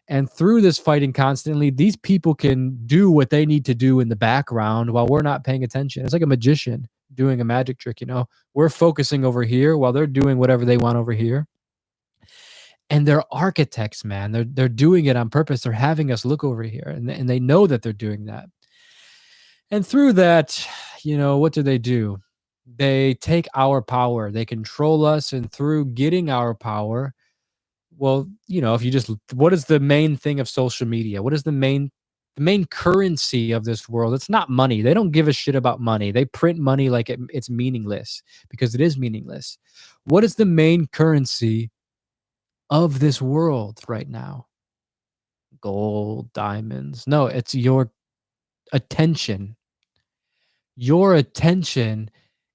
Speaker 1: And through this fighting constantly, these people can do what they need to do in the background while we're not paying attention. It's like a magician doing a magic trick. We're focusing over here while they're doing whatever they want over here. And they're architects, man. They're doing it on purpose. They're having us look over here, and they know that they're doing that. And through that, what do? They take our power. They control us, and through getting our power, well, if you just what is the main thing of social media? What is the main the main currency of this world, it's not money. They don't give a shit about money. They print money like it's meaningless, because it is meaningless. What is the main currency of this world right now? Gold, diamonds. No, it's your attention. Your attention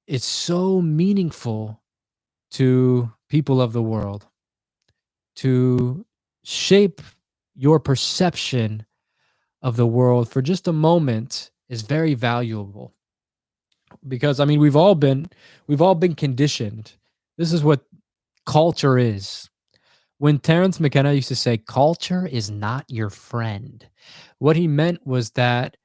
Speaker 1: is so meaningful to people of the world. To shape your perception of the world for just a moment is very valuable, because I mean we've all been conditioned. This is what culture is. When Terence McKenna used to say culture is not your friend, what he meant was that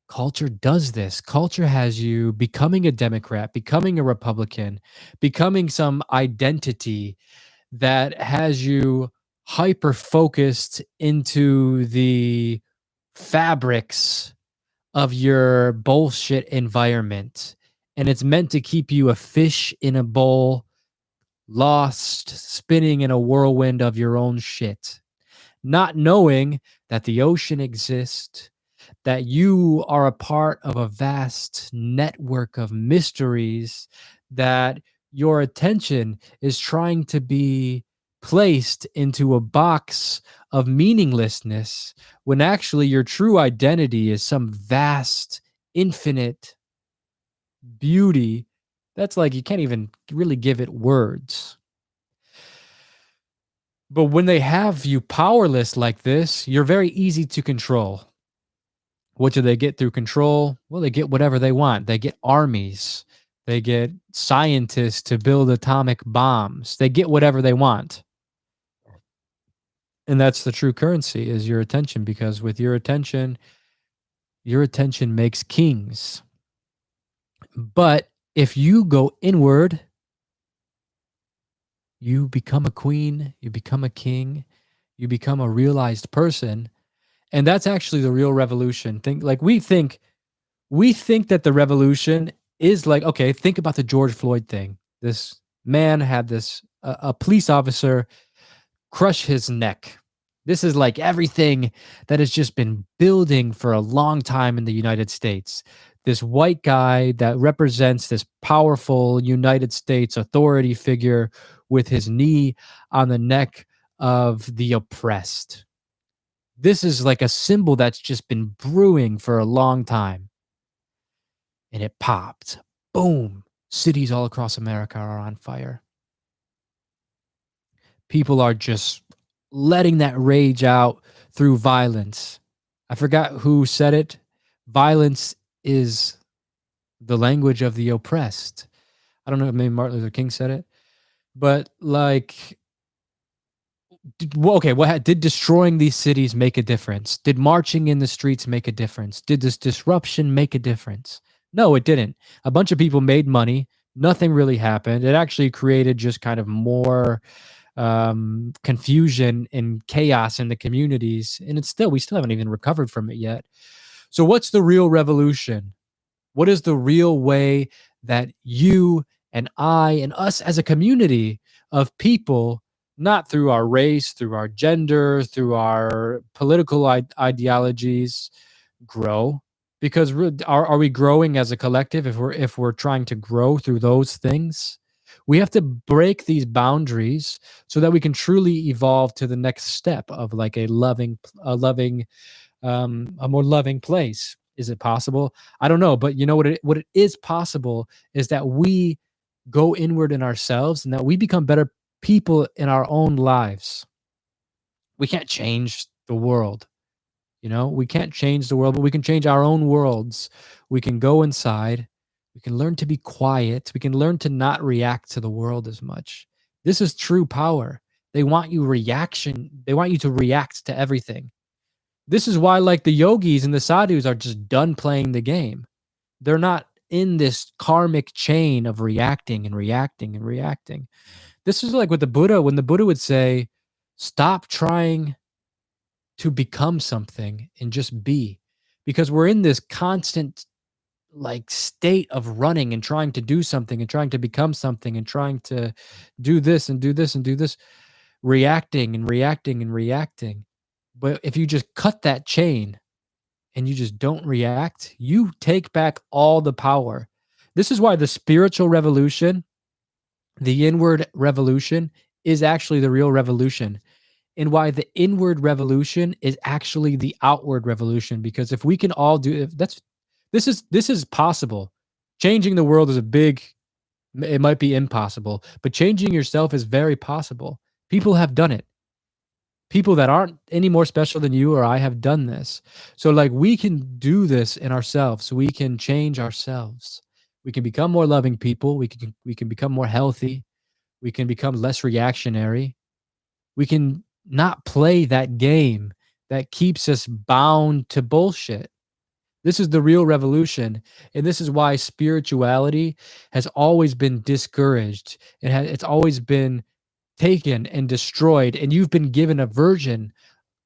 Speaker 1: culture does this. Culture has you becoming a Democrat, becoming a Republican, becoming some identity that has you hyper focused into the fabrics of your bullshit environment. And it's meant to keep you a fish in a bowl, lost, spinning in a whirlwind of your own shit, not knowing that the ocean exists, that you are a part of a vast network of mysteries, that your attention is trying to be placed into a box of meaninglessness, when actually your true identity is some vast, infinite beauty that's like you can't even really give it words. But when they have you powerless like this, you're very easy to control. What do they get through control? Well, they get whatever they want. They get armies. They get scientists to build atomic bombs. They get whatever they want. And that's the true currency, is your attention, because with your attention makes kings. But if you go inward, you become a queen, you become a king, you become a realized person. And that's actually the real revolution. We think that the revolution is like, okay, think about the George Floyd thing. This man had a police officer crush his neck. This is like everything that has just been building for a long time in the United States. This white guy that represents this powerful United States authority figure with his knee on the neck of the oppressed. This is like a symbol that's just been brewing for a long time. And it popped. Boom. Cities all across America are on fire. People are just letting that rage out through violence. I forgot who said it. Violence is the language of the oppressed. I don't know, maybe Martin Luther King said it. But like, did destroying these cities make a difference? Did marching in the streets make a difference? Did this disruption make a difference? No, it didn't. A bunch of people made money. Nothing really happened. It actually created just kind of more confusion and chaos in the communities. And we still haven't even recovered from it yet. So what's the real revolution? What is the real way that you and I and us as a community of people, not through our race, through our gender, through our political ideologies, grow? Because are we growing as a collective if we're trying to grow through those things? We have to break these boundaries so that we can truly evolve to the next step of like a more loving place. Is it possible? I don't know, but you know what it is possible is that we go inward in ourselves and that we become better people in our own lives. We can't change the world. We can't change the world, but we can change our own worlds. We can go inside. We can learn to be quiet. We can learn to not react to the world as much. This is true power. They want you to react to everything. This is why like the yogis and the sadhus are just done playing the game. They're not in this karmic chain of reacting and reacting and reacting. This is like with the Buddha, when the Buddha would say, stop trying to become something and just be, because we're in this constant like state of running and trying to do something and trying to become something and trying to do this and do this and do this, reacting and reacting and reacting. But if you just cut that chain, and you just don't react, you take back all the power. This is why the spiritual revolution, the inward revolution, is actually the real revolution, and why the inward revolution is actually the outward revolution. Because if we can all do if that's this is possible. Changing the world is a big, it might be impossible, but changing yourself is very possible. People have done it. People that aren't any more special than you or I have done this. So like we can do this in ourselves. We can change ourselves. We can become more loving people. We can become more healthy. We can become less reactionary. We can not play that game that keeps us bound to bullshit. This is the real revolution. And this is why spirituality has always been discouraged. It's always been taken and destroyed. And you've been given a version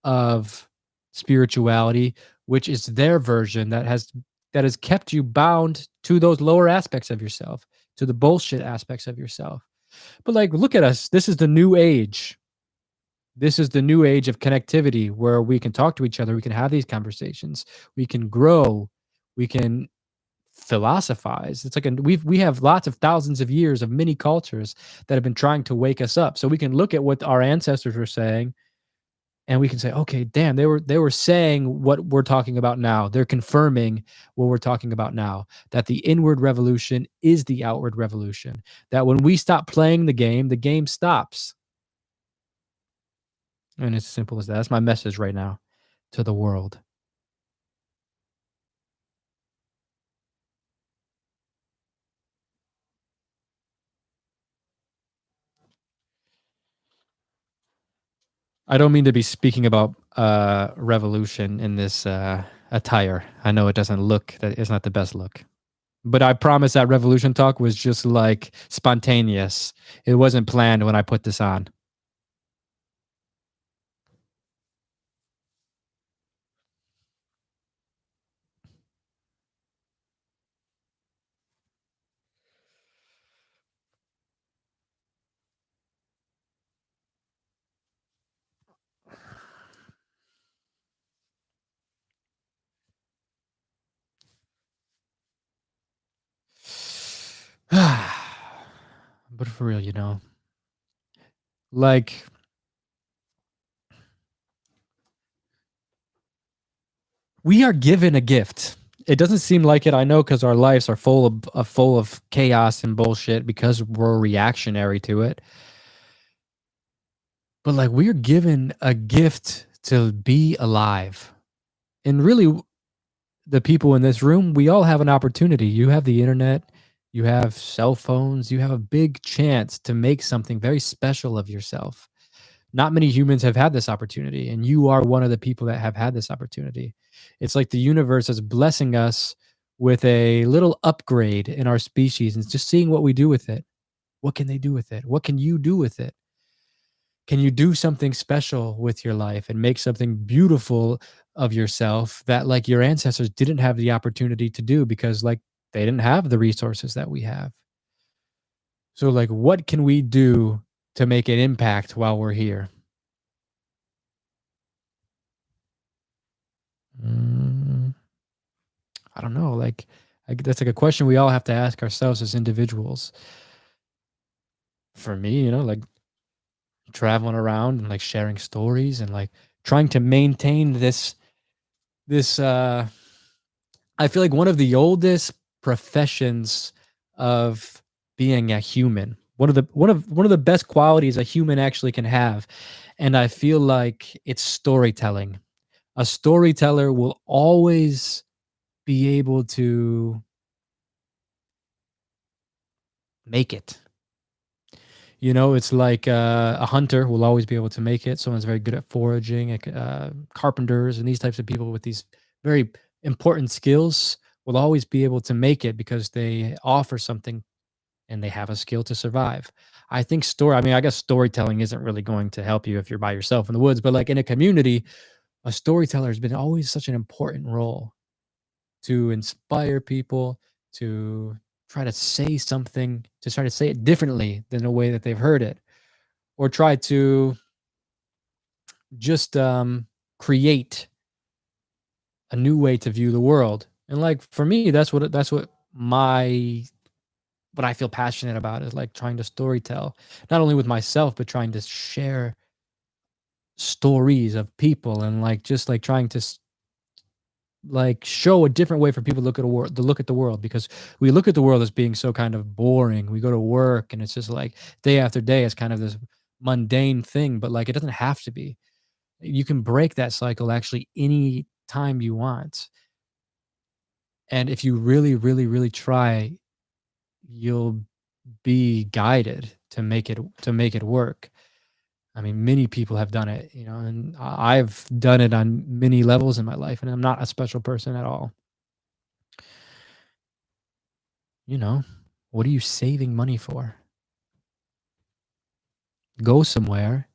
Speaker 1: of spirituality, which is their version that has kept you bound to those lower aspects of yourself, to the bullshit aspects of yourself. But like, look at us. This is the new age. This is the new age of connectivity where we can talk to each other. We can have these conversations. We can grow. We can philosophize. It's like we have lots of thousands of years of many cultures that have been trying to wake us up. So we can look at what our ancestors were saying, and we can say, okay, damn, they were saying what we're talking about now. They're confirming what we're talking about now. That the inward revolution is the outward revolution. That when we stop playing the game stops. And it's as simple as that. That's my message right now to the world. I don't mean to be speaking about revolution in this attire. I know it doesn't look that it's not the best look. But I promise that revolution talk was just like spontaneous. It wasn't planned when I put this on. But for real, like we are given a gift. It doesn't seem like it, I know, because our lives are full of chaos and bullshit because we're reactionary to it. But like we're given a gift to be alive. And really, the people in this room, we all have an opportunity. You have the internet, you have cell phones, you have a big chance to make something very special of yourself. Not many humans have had this opportunity, and you are one of the people that have had this opportunity. It's like the universe is blessing us with a little upgrade in our species and just seeing what we do with it. What can they do with it? What can you do with it? Can you do something special with your life and make something beautiful of yourself that like your ancestors didn't have the opportunity to do because like they didn't have the resources that we have. So like what can we do to make an impact while we're here? Mm, I don't know. That's like a question we all have to ask ourselves as individuals. For me, like traveling around and like sharing stories and like trying to maintain this I feel like one of the oldest professions of being a human. One of the best qualities a human actually can have, and I feel like it's storytelling. A storyteller will always be able to make it. It's like a hunter will always be able to make it. Someone's very good at foraging, like, carpenters and these types of people with these very important skills will always be able to make it because they offer something and they have a skill to survive. I think I mean, I guess storytelling isn't really going to help you if you're by yourself in the woods, but like in a community, a storyteller has been always such an important role to inspire people, to try to say something, to try to say it differently than the way that they've heard it, or try to just create a new way to view the world. And like for me, that's what I feel passionate about is like trying to storytell, not only with myself, but trying to share stories of people and like just like trying to like show a different way for people to look at the world, because we look at the world as being so kind of boring. We go to work and it's just like day after day, it's kind of this mundane thing, but like it doesn't have to be. You can break that cycle actually any time you want. And if you really, really, really try, you'll be guided to make it work. I mean, many people have done it, you know, and I've done it on many levels in my life, and I'm not a special person at all. You know, what are you saving money for? Go somewhere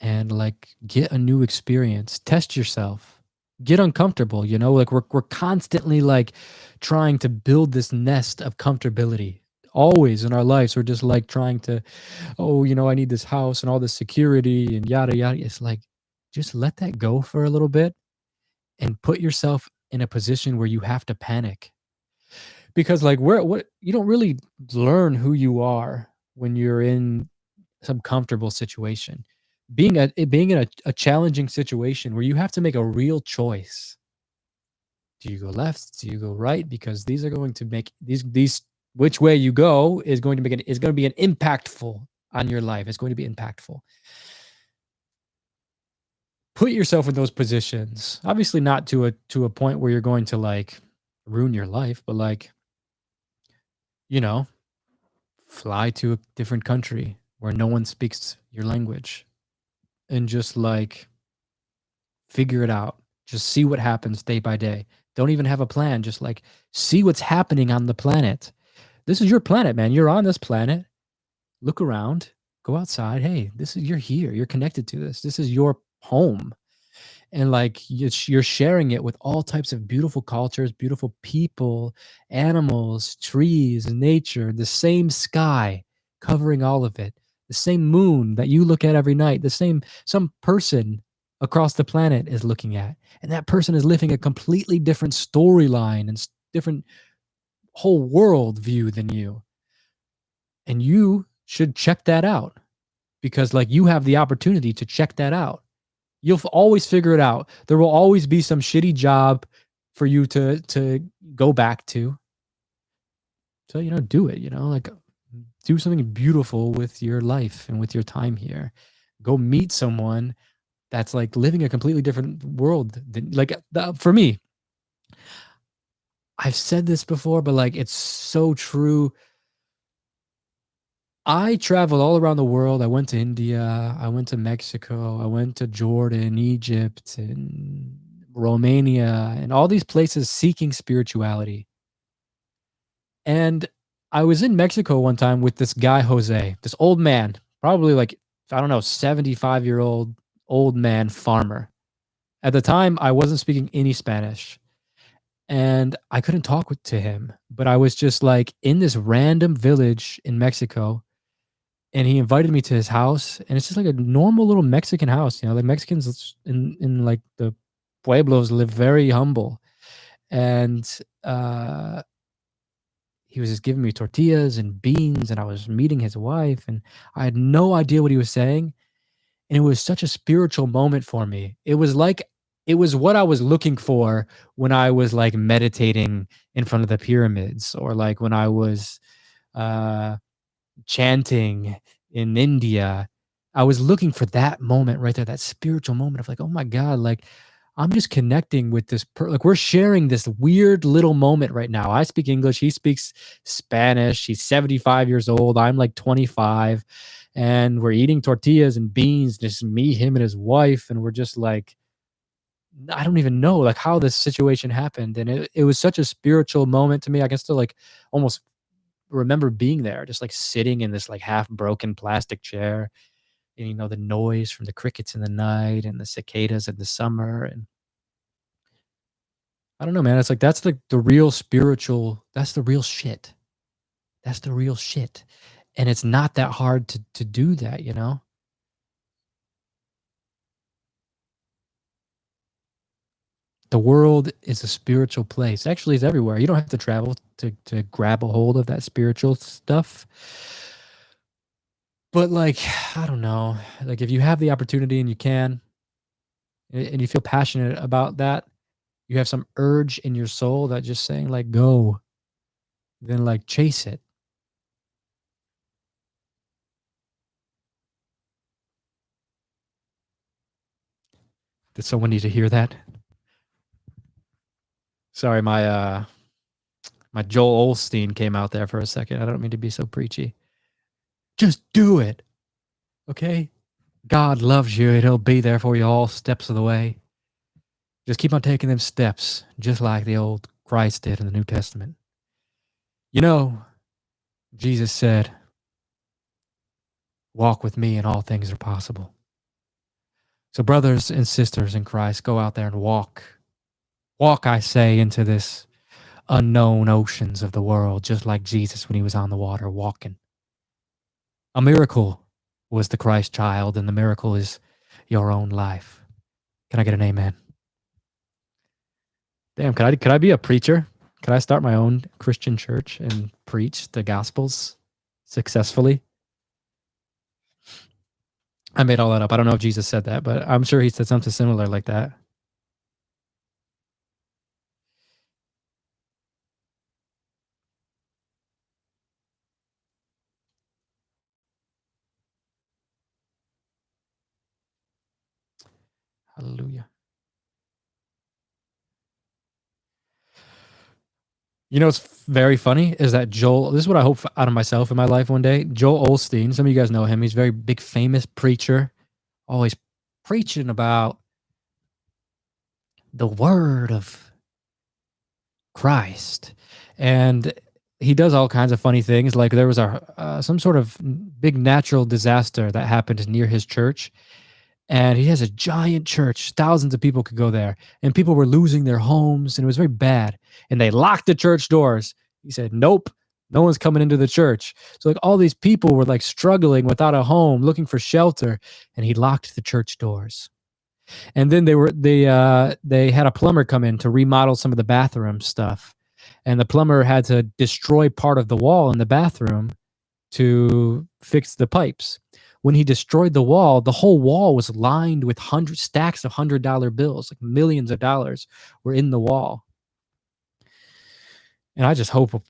Speaker 1: and like get a new experience, test yourself, get uncomfortable, you know, like we're constantly like trying to build this nest of comfortability. Always in our lives, we're just like trying to, oh, you know, I need this house and all this security and yada yada. It's like just let that go for a little bit and put yourself in a position where you have to panic. Because like where what you don't really learn who you are when you're in some comfortable situation. Being in a challenging situation where you have to make a real choice. Do you go left? Do you go right? Because these are going to make these which way you go is going to make is going to be an impactful on your life. It's going to be impactful. Put yourself in those positions. Obviously not to a point where you're going to like ruin your life, but like, you know, fly to a different country where no one speaks your language and just like figure it out. Just see what happens day by day. Don't even have a plan. Just like see what's happening on the planet. This is your planet, man. You're on this planet. Look around, go outside. Hey, this is you're here. You're connected to this. This is your home. And like you're sharing it with all types of beautiful cultures, beautiful people, animals, trees, nature, the same sky covering all of it, the same moon that you look at every night, the same some person across the planet is looking at, and that person is living a completely different storyline and different whole world view than you, and you should check that out, because like you have the opportunity to check that out. You'll always figure it out. There will always be some shitty job for you to go back to. So, you know, do it, you know, like do something beautiful with your life and with your time here. Go meet someone that's like living a completely different world than like for me. I've said this before, but like it's so true. I traveled all around the world. I went to India, I went to Mexico, I went to Jordan, Egypt, and Romania, and all these places seeking spirituality. And I was in Mexico one time with this guy, Jose, this old man, probably like, I don't know, 75-year-old old man farmer. At the time, I wasn't speaking any Spanish and I couldn't talk to him, but I was just like in this random village in Mexico, and he invited me to his house, and it's just like a normal little Mexican house, you know, like Mexicans in like the pueblos live very humble. And he was just giving me tortillas and beans, and I was meeting his wife, and I had no idea what he was saying, and it was such a spiritual moment for me. It was like it was what I was looking for when I was like meditating in front of the pyramids, or like when I was uh chanting in India. I was looking for that moment right there, that spiritual moment of like, oh my God, like I'm just connecting with this like we're sharing this weird little moment right now. I speak English, he speaks Spanish. He's 75 years old. I'm like 25. And we're eating tortillas and beans, just me, him, and his wife. And we're just like, I don't even know like how this situation happened. And it was such a spiritual moment to me. I can still like almost remember being there, just like sitting in this like half broken plastic chair, and you know, the noise from the crickets in the night and the cicadas in the summer. And I don't know, man. It's like that's the real spiritual, that's the real shit. That's the real shit. And it's not that hard to do that, you know? The world is a spiritual place. Actually, it's everywhere. You don't have to travel to grab a hold of that spiritual stuff. But like, I don't know. Like if you have the opportunity and you can, and you feel passionate about that, you have some urge in your soul that just saying like go, then like chase it. Did someone need to hear that? Sorry, my Joel Olstein came out there for a second. I don't mean to be so preachy. Just do it. Okay? God loves you and he'll be there for you all steps of the way. Just keep on taking them steps, just like the old Christ did in the New Testament. You know, Jesus said, walk with me and all things are possible. So brothers and sisters in Christ, go out there and walk. Walk, I say, into this unknown oceans of the world, just like Jesus when he was on the water walking. A miracle was the Christ child, and the miracle is your own life. Can I get an amen? Damn, could I be a preacher? Could I start my own Christian church and preach the gospels successfully? I made all that up. I don't know if Jesus said that, but I'm sure he said something similar like that. Hallelujah. You know what's very funny is that Joel, this is what I hope out of myself in my life one day. Joel Osteen, some of you guys know him. He's a very big, famous preacher, always preaching about the word of Christ. And he does all kinds of funny things. Like there was some sort of big natural disaster that happened near his church. And he has a giant church. Thousands of people could go there. And people were losing their homes. And it was very bad. And they locked the church doors. He said, nope, no one's coming into the church. So like all these people were like struggling without a home, looking for shelter. And he locked the church doors. And then they had a plumber come in to remodel some of the bathroom stuff. And the plumber had to destroy part of the wall in the bathroom to fix the pipes. When he destroyed the whole wall was lined with stacks of $100 bills, like millions of dollars were in the wall. And I just hope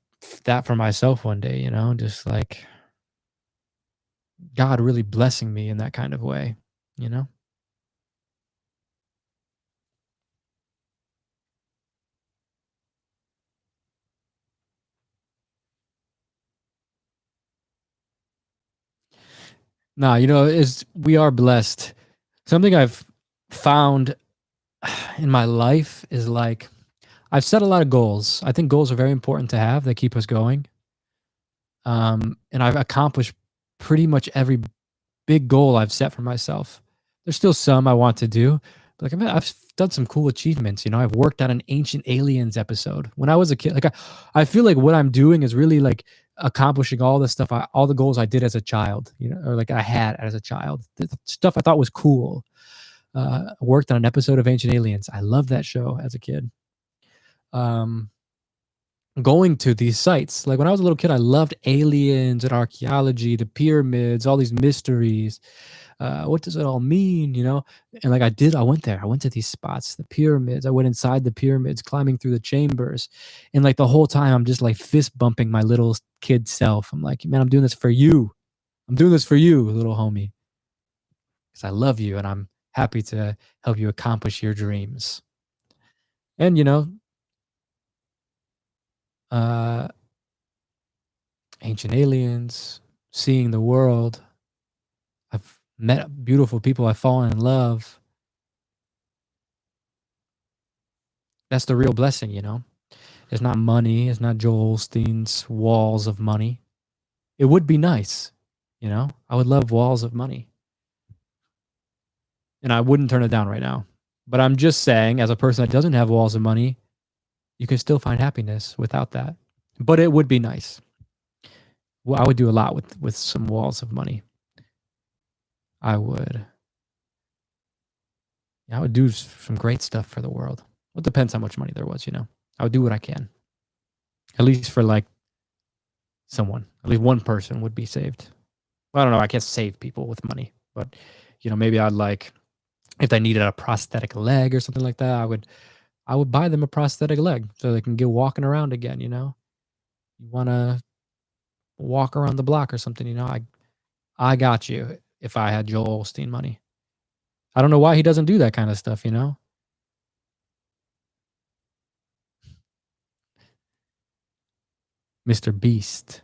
Speaker 1: that for myself one day, you know, just like God really blessing me in that kind of way, you know? Nah, you know, we are blessed. Something I've found in my life is like I've set a lot of goals. I think goals are very important to have. They keep us going. And I've accomplished pretty much every big goal I've set for myself. There's still some I want to do. But like I've done some cool achievements. You know, I've worked on an Ancient Aliens episode when I was a kid. Like I feel like what I'm doing is really like accomplishing all the stuff, all the goals I did as a child. You know, or like I had as a child, the stuff I thought was cool. Worked on an episode of Ancient Aliens. I loved that show as a kid. Going to these sites. Like when I was a little kid, I loved aliens and archaeology, the pyramids, all these mysteries. What does it all mean? You know? And like I went there. I went to these spots, the pyramids. I went inside the pyramids, climbing through the chambers. And like the whole time I'm just like fist bumping my little kid self. I'm like, man, I'm doing this for you. I'm doing this for you, little homie. Because I love you and I'm happy to help you accomplish your dreams. And you know, uh Ancient Aliens, seeing the world. I've met beautiful people. I've fallen in love. That's the real blessing, you know? It's not money. It's not Joel Osteen's walls of money. It would be nice, you know? I would love walls of money. And I wouldn't turn it down right now. But I'm just saying, as a person that doesn't have walls of money, you can still find happiness without that. But it would be nice. Well, I would do a lot with some walls of money. I would do some great stuff for the world. Well, it depends how much money there was, you know. I would do what I can. At least for like someone. At least one person would be saved. Well, I don't know. I can't save people with money, but you know, maybe I'd like if they needed a prosthetic leg or something like that, I would buy them a prosthetic leg so they can get walking around again, you know. You want to walk around the block or something, you know. I got you if I had Joel Osteen money. I don't know why he doesn't do that kind of stuff, you know. Mr. Beast.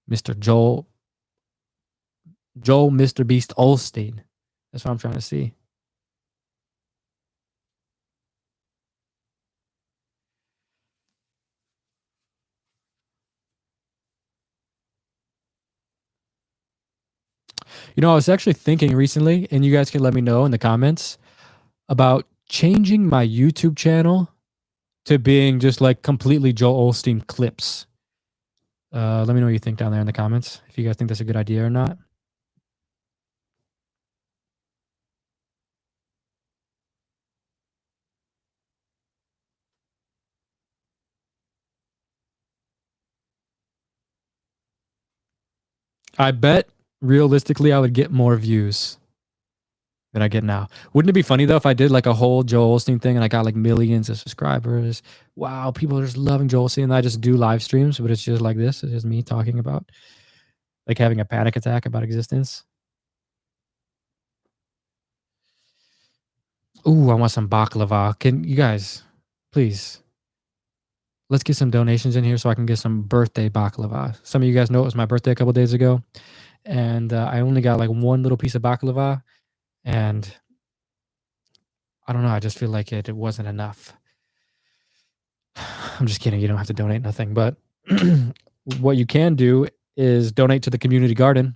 Speaker 1: Mr. Joel Mr. Beast Olstein. That's what I'm trying to see. You know, I was actually thinking recently, and you guys can let me know in the comments about changing my YouTube channel to being just like completely Joel Osteen clips. Let me know what you think down there in the comments. If you guys think that's a good idea or not. I bet realistically I would get more views than I get now. Wouldn't it be funny though if I did like a whole Joel Osteen thing and I got like millions of subscribers? Wow, people are just loving Joel Osteen. And I just do live streams, but it's just like this. It's just me talking about like having a panic attack about existence. Ooh, I want some baklava. Can you guys please let's get some donations in here so I can get some birthday baklava. Some of you guys know it was my birthday a couple days ago, and I only got like one little piece of baklava, and I don't know. I just feel like it wasn't enough. I'm just kidding. You don't have to donate nothing, but what you can do is donate to the community garden.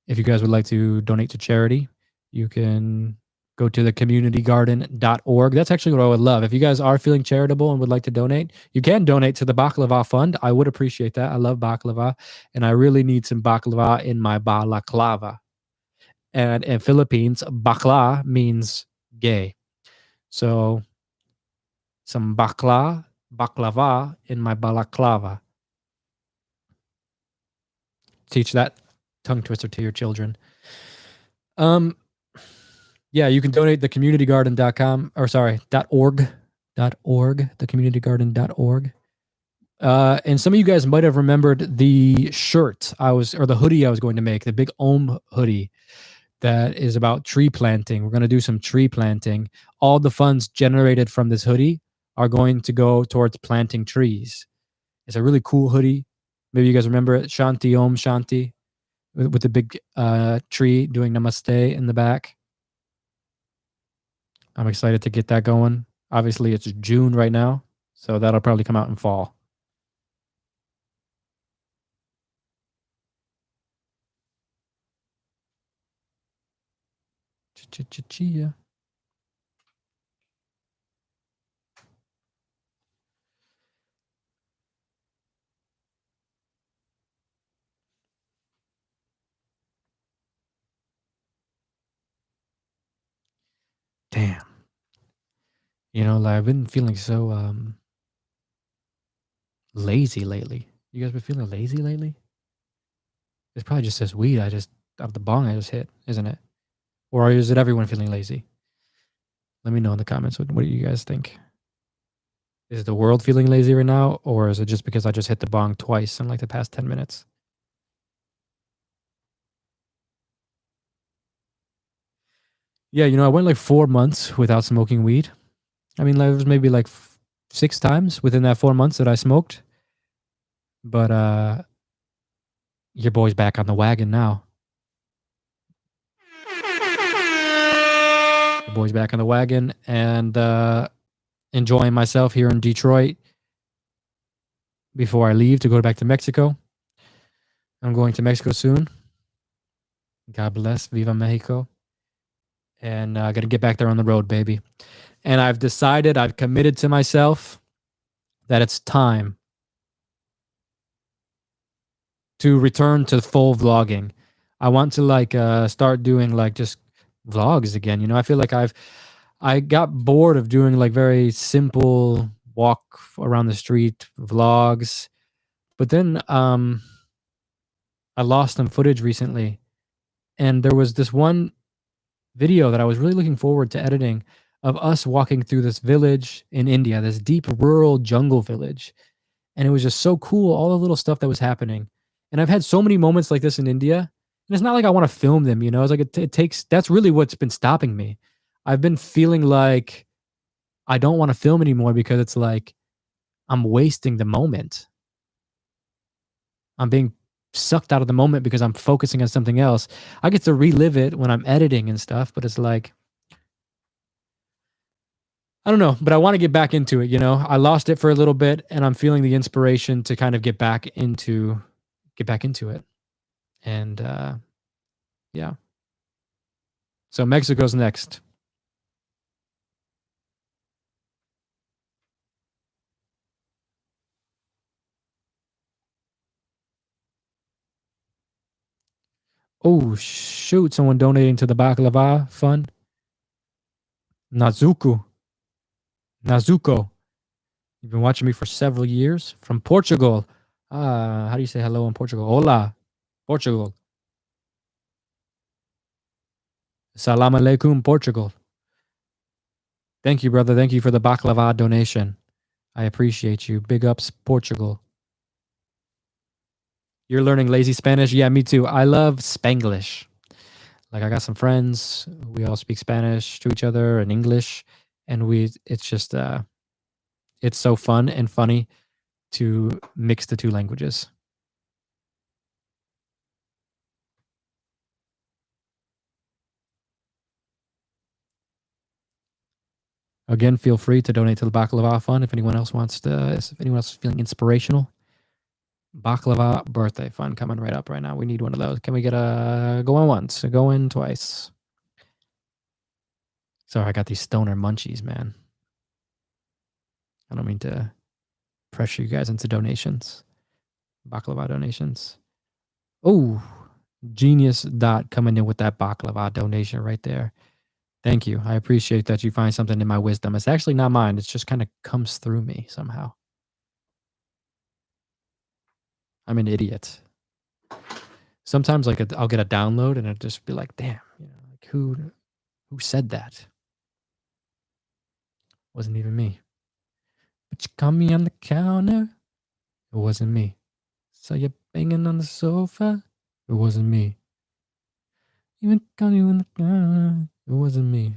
Speaker 1: If you guys would like to donate to charity, you can go to the communitygarden.org. That's actually what I would love. If you guys are feeling charitable and would like to donate, you can donate to the Baklava Fund. I would appreciate that. I love baklava, and I really need some baklava in my balaclava. And in Philippines, bakla means gay. So some baklava in my balaclava. Teach that tongue twister to your children. Yeah, you can donate the communitygarden.com or sorry, .org, thecommunitygarden.org. And some of you guys might have remembered the shirt or the hoodie I was going to make, the big Ohm hoodie that is about tree planting. We're going to do some tree planting. All the funds generated from this hoodie are going to go towards planting trees. It's a really cool hoodie. Maybe you guys remember it. Shanti Om Shanti with the big tree doing namaste in the back. I'm excited to get that going. Obviously, it's June right now, so that'll probably come out in fall. Chia. Damn. You know, like I've been feeling so lazy lately. You guys been feeling lazy lately? It's probably just this weed of the bong I just hit, isn't it? Or is it everyone feeling lazy? Let me know in the comments. What do you guys think? Is the world feeling lazy right now, or is it just because I just hit the bong twice in like the past 10 minutes? Yeah, you know, I went like 4 months without smoking weed. I mean, like, it was maybe like 6 times within that 4 months that I smoked. But your boy's back on the wagon now. Your boy's back on the wagon and enjoying myself here in Detroit before I leave to go back to Mexico. I'm going to Mexico soon. God bless. Viva Mexico. And I got to get back there on the road, baby. And I've committed to myself that it's time to return to full vlogging. I want to like start doing like just vlogs again. You know, I feel like I've I got bored of doing like very simple walk around the street vlogs. But then I lost some footage recently, and there was this one video that I was really looking forward to editing of us walking through this village in India, this deep rural jungle village. And it was just so cool, all the little stuff that was happening. And I've had so many moments like this in India. And it's not like I want to film them, you know, it's like it takes, that's really what's been stopping me. I've been feeling like I don't want to film anymore because it's like I'm wasting the moment. I'm being sucked out of the moment because I'm focusing on something else. I get to relive it when I'm editing and stuff, but it's like, I don't know, but I want to get back into it, you know. I lost it for a little bit and I'm feeling the inspiration to kind of get back into it. And yeah. So Mexico's next. Oh shoot, someone donating to the Baklava fund. Nazuko. Nazuko. You've been watching me for several years from Portugal. How do you say hello in Portugal? Hola, Portugal. Salam alaikum, Portugal. Thank you, brother. Thank you for the baklava donation. I appreciate you. Big ups, Portugal. You're learning lazy Spanish? Yeah, me too. I love Spanglish. Like I got some friends. We all speak Spanish to each other and English, and it's just it's so fun and funny to mix the two languages. Again, feel free to donate to the Baklava Fund if anyone else wants to. If anyone else is feeling inspirational, Baklava Birthday Fund coming right up right now. We need one of those. Can we get a going once, a going twice? Sorry, I got these stoner munchies, man. I don't mean to pressure you guys into donations, baklava donations. Oh, Genius Dot coming in with that baklava donation right there. Thank you. I appreciate that you find something in my wisdom. It's actually not mine. It just kind of comes through me somehow. I'm an idiot. Sometimes like I'll get a download and it'll just be like, damn, you know, like who said that? Wasn't even me. But you caught me on the counter. It wasn't me. Saw you banging on the sofa. It wasn't me. Even caught you in the counter. It wasn't me.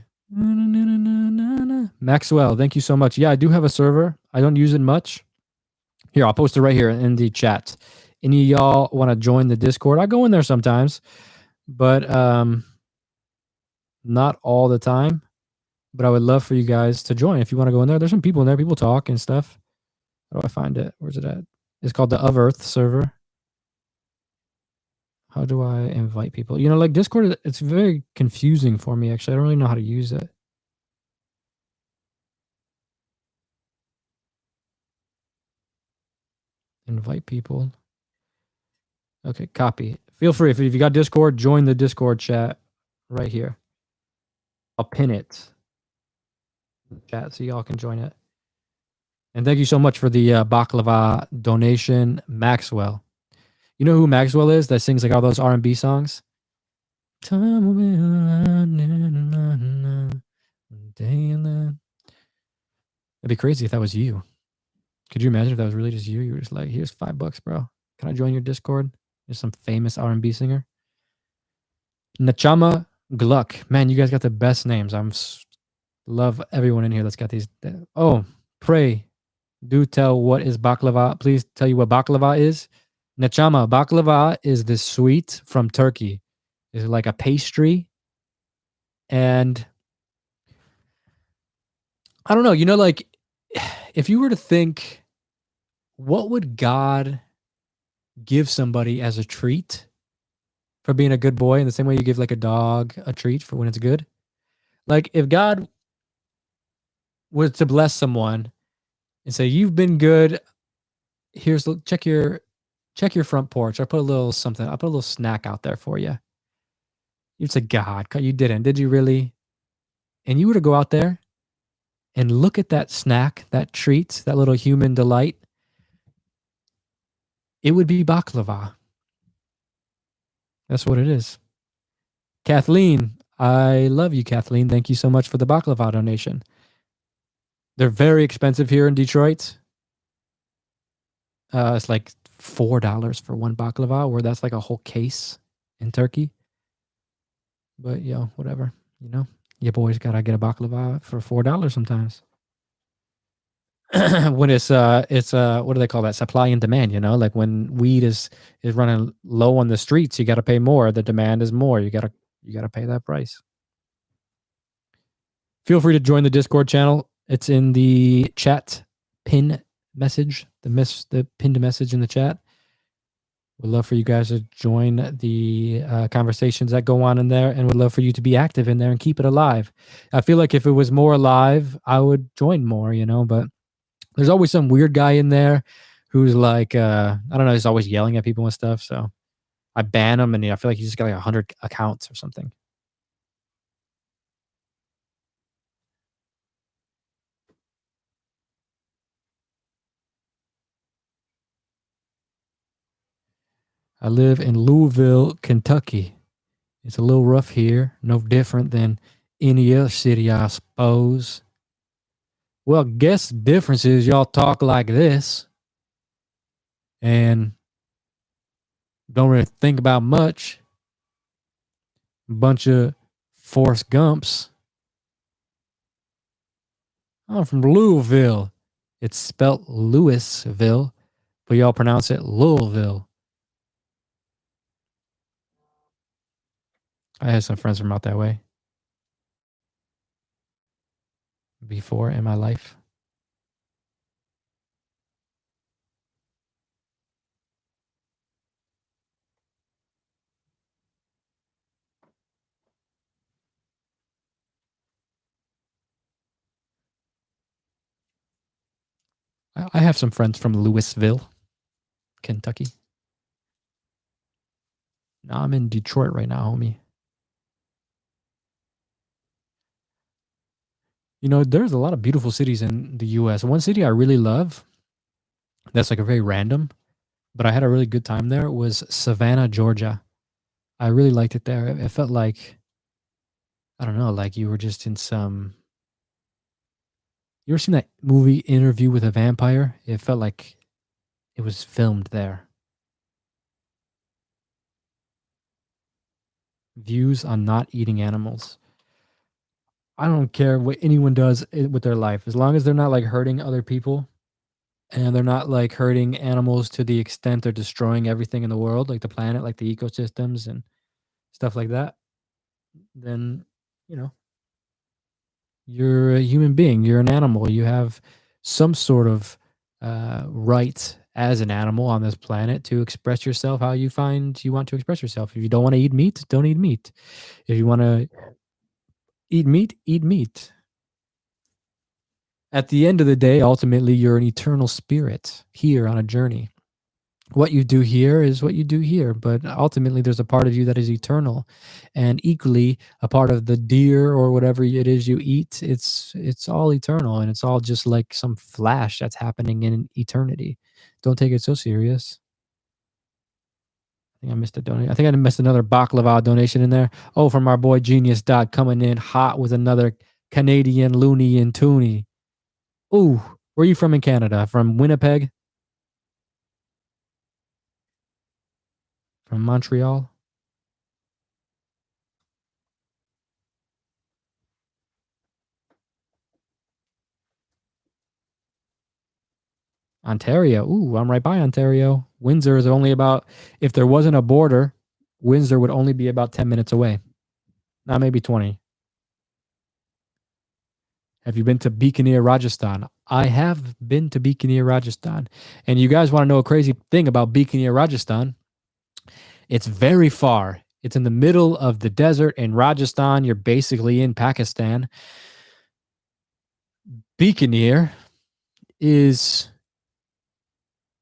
Speaker 1: Maxwell, thank you so much. Yeah, I do have a server. I don't use it much. Here, I'll post it right here in the chat. Any of y'all want to join the Discord? I go in there sometimes, but not all the time. But I would love for you guys to join if you want to go in there. There's some people in there. People talk and stuff. How do I find it? Where's it at? It's called the Of Earth server. How do I invite people? You know, like Discord, it's very confusing for me, actually. I don't really know how to use it. Invite people. Okay, copy. Feel free. If you got Discord, join the Discord chat right here. I'll pin it in the chat so y'all can join it. And thank you so much for the baklava donation, Maxwell. You know who Maxwell is that sings like all those R&B songs? Time will be It'd be crazy if that was you. Could you imagine if that was really just you? You were just like, here's $5, bro. Can I join your Discord? There's some famous R&B singer. Nachama Gluck. Man, you guys got the best names. Love everyone in here that's got these. Oh, pray. Do tell what is baklava. Please tell you what baklava is. Nachama, baklava is this sweet from Turkey. It's like a pastry. And I don't know, you know, like if you were to think, what would God give somebody as a treat for being a good boy in the same way you give like a dog a treat for when it's good? Like if God was to bless someone and say, you've been good, here's check your front porch. I put a little something, I put a little snack out there for you. You'd say, God, you didn't. Did you really? and you were to go out there and look at that snack, that treat, that little human delight, it would be baklava. That's what it is. Kathleen, I love you, Kathleen. Thank you so much for the baklava donation. They're very expensive here in Detroit. It's like $4 for one baklava, where that's like a whole case in Turkey. But whatever. Your boys gotta get a baklava for $4 sometimes. When it's what do they call that? Supply and demand. Like when weed is running low on the streets, you got to pay more. The demand is more. You gotta pay that price. Feel free to join the Discord channel. It's in the chat pin message. The pinned message in the chat. Would love for you guys to join the conversations that go on in there, and would love for you to be active in there and keep it alive. I feel like if it was more alive, I would join more. But there's always some weird guy in there who's like, I don't know, he's always yelling at people and stuff. So I ban him, and I feel like he's just got like 100 accounts or something. I live in Louisville, Kentucky. It's a little rough here, no different than any other city, I suppose. Well, guess the difference is y'all talk like this and don't really think about much. Bunch of Forrest Gumps. I'm from Louisville. It's spelt Louisville, but y'all pronounce it Louisville. I had some friends from out that way before in my life. I have some friends from Louisville, Kentucky. No, I'm in Detroit right now, homie. There's a lot of beautiful cities in the U.S. One city I really love, that's like a very random, but I had a really good time there, was Savannah, Georgia. I really liked it there. It felt like, I don't know, like you were just in some... You ever seen that movie Interview with a Vampire? It felt like it was filmed there. Views on not eating animals. I don't care what anyone does with their life, as long as they're not like hurting other people and they're not like hurting animals to the extent they're destroying everything in the world, like the planet, like the ecosystems and stuff like that. Then, you're a human being, you're an animal, you have some sort of right as an animal on this planet to express yourself how you find you want to express yourself. If you don't want to eat meat, don't eat meat. If you want to eat meat, eat meat. At the end of the day, ultimately, you're an eternal spirit here on a journey. What you do here is what you do here, but ultimately there's a part of you that is eternal, and equally a part of the deer or whatever it is you eat. It's all eternal, and it's all just like some flash that's happening in eternity. Don't take it so serious. I think I missed a donation. I think I missed another baklava donation in there. Oh, from our boy Genius Dot, coming in hot with another Canadian loony and toonie. Ooh, where are you from in Canada? From Winnipeg? From Montreal? Ontario. Ooh, I'm right by Ontario. Windsor is only about, if there wasn't a border, Windsor would only be about 10 minutes away. Not maybe 20. Have you been to Bikaner, Rajasthan? I have been to Bikaner, Rajasthan. And you guys want to know a crazy thing about Bikaner, Rajasthan? It's very far. It's in the middle of the desert in Rajasthan. You're basically in Pakistan. Bikaner is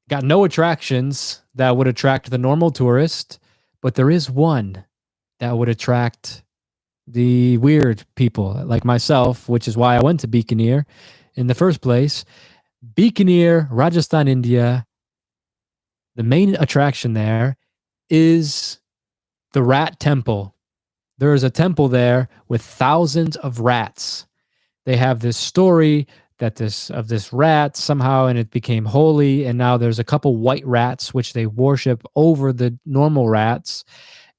Speaker 1: got no attractions that would attract the normal tourist, but there is one that would attract
Speaker 3: the weird people like myself, which is why I went to Bikaner in the first place. Bikaner, Rajasthan, India. The main attraction there is the rat temple. There is a temple there with thousands of rats. They have this story that this rat somehow, and it became holy, and now there's a couple white rats which they worship over the normal rats,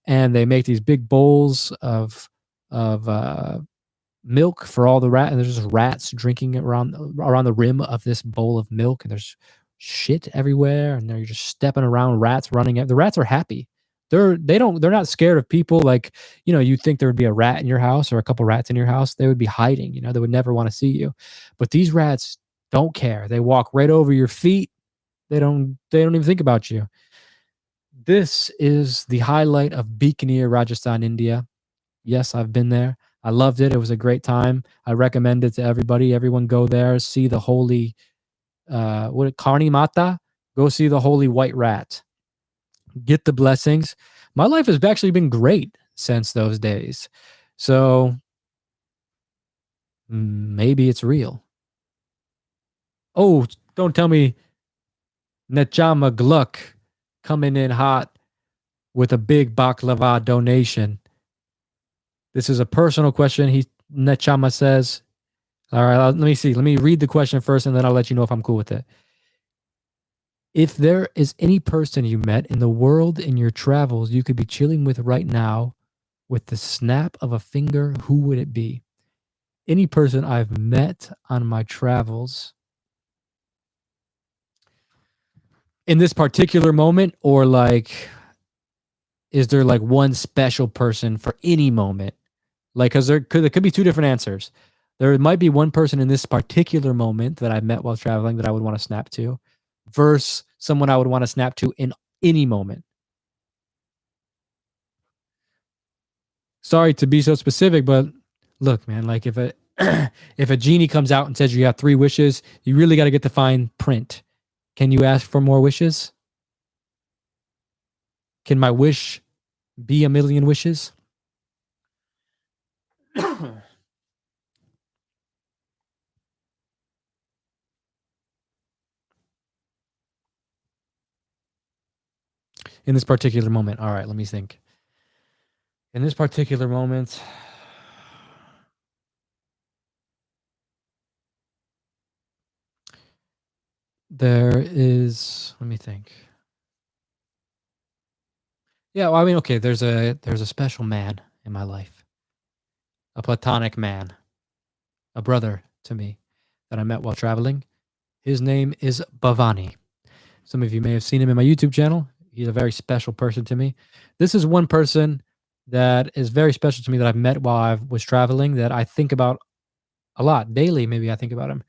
Speaker 3: and they make these big bowls of milk for all the rat, and there's just rats drinking around the rim of this bowl of milk, and there's shit everywhere, and they're just stepping around, rats running out. The rats are happy. They're not scared of people. Like, you think there would be a rat in your house or a couple rats in your house, they would be hiding, they would never want to see you. But these rats don't care. They walk right over your feet. They don't even think about you. This is the highlight of Bikaner, Rajasthan, India. Yes, I've been there. I loved it. It was a great time. I recommend it to everybody. Everyone go there, see the holy Karni Mata. Go see the holy white rat. Get the blessings. My life has actually been great since those days. So maybe it's real. Oh, don't tell me Nechama Gluck coming in hot with a big baklava donation. This is a personal question. Nechama says, all right, let me see. Let me read the question first, and then I'll let you know if I'm cool with it. If there is any person you met in the world in your travels you could be chilling with right now with the snap of a finger, who would it be? Any person I've met on my travels in this particular moment, or like, is there like one special person for any moment? Like, because there could be two different answers. There might be one person in this particular moment that I met while traveling that I would want to snap to, versus someone I would want to snap to in any moment. Sorry to be so specific, but look, man, like if a genie comes out and says you have 3 wishes, you really got to get the fine print. Can you ask for more wishes? Can my wish be a million wishes? In this particular moment. All right, let me think. In this particular moment, there is, let me think. Yeah, well, I mean, okay, there's a special man in my life. A platonic man. A brother to me that I met while traveling. His name is Bhavani. Some of you may have seen him in my YouTube channel. He's a very special person to me. This is one person that is very special to me that I've met while I was traveling that I think about a lot. Daily, maybe I think about him.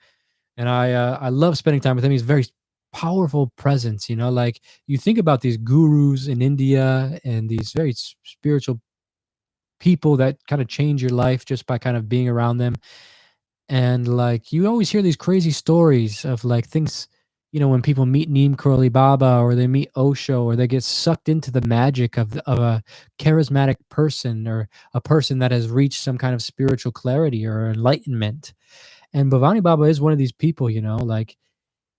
Speaker 3: And I love spending time with him. He's a very powerful presence, like you think about these gurus in India and these very spiritual people that kind of change your life just by kind of being around them. And like you always hear these crazy stories of like things, when people meet Neem Karoli Baba or they meet Osho or they get sucked into the magic of a charismatic person or a person that has reached some kind of spiritual clarity or enlightenment. And Bhavani Baba is one of these people, like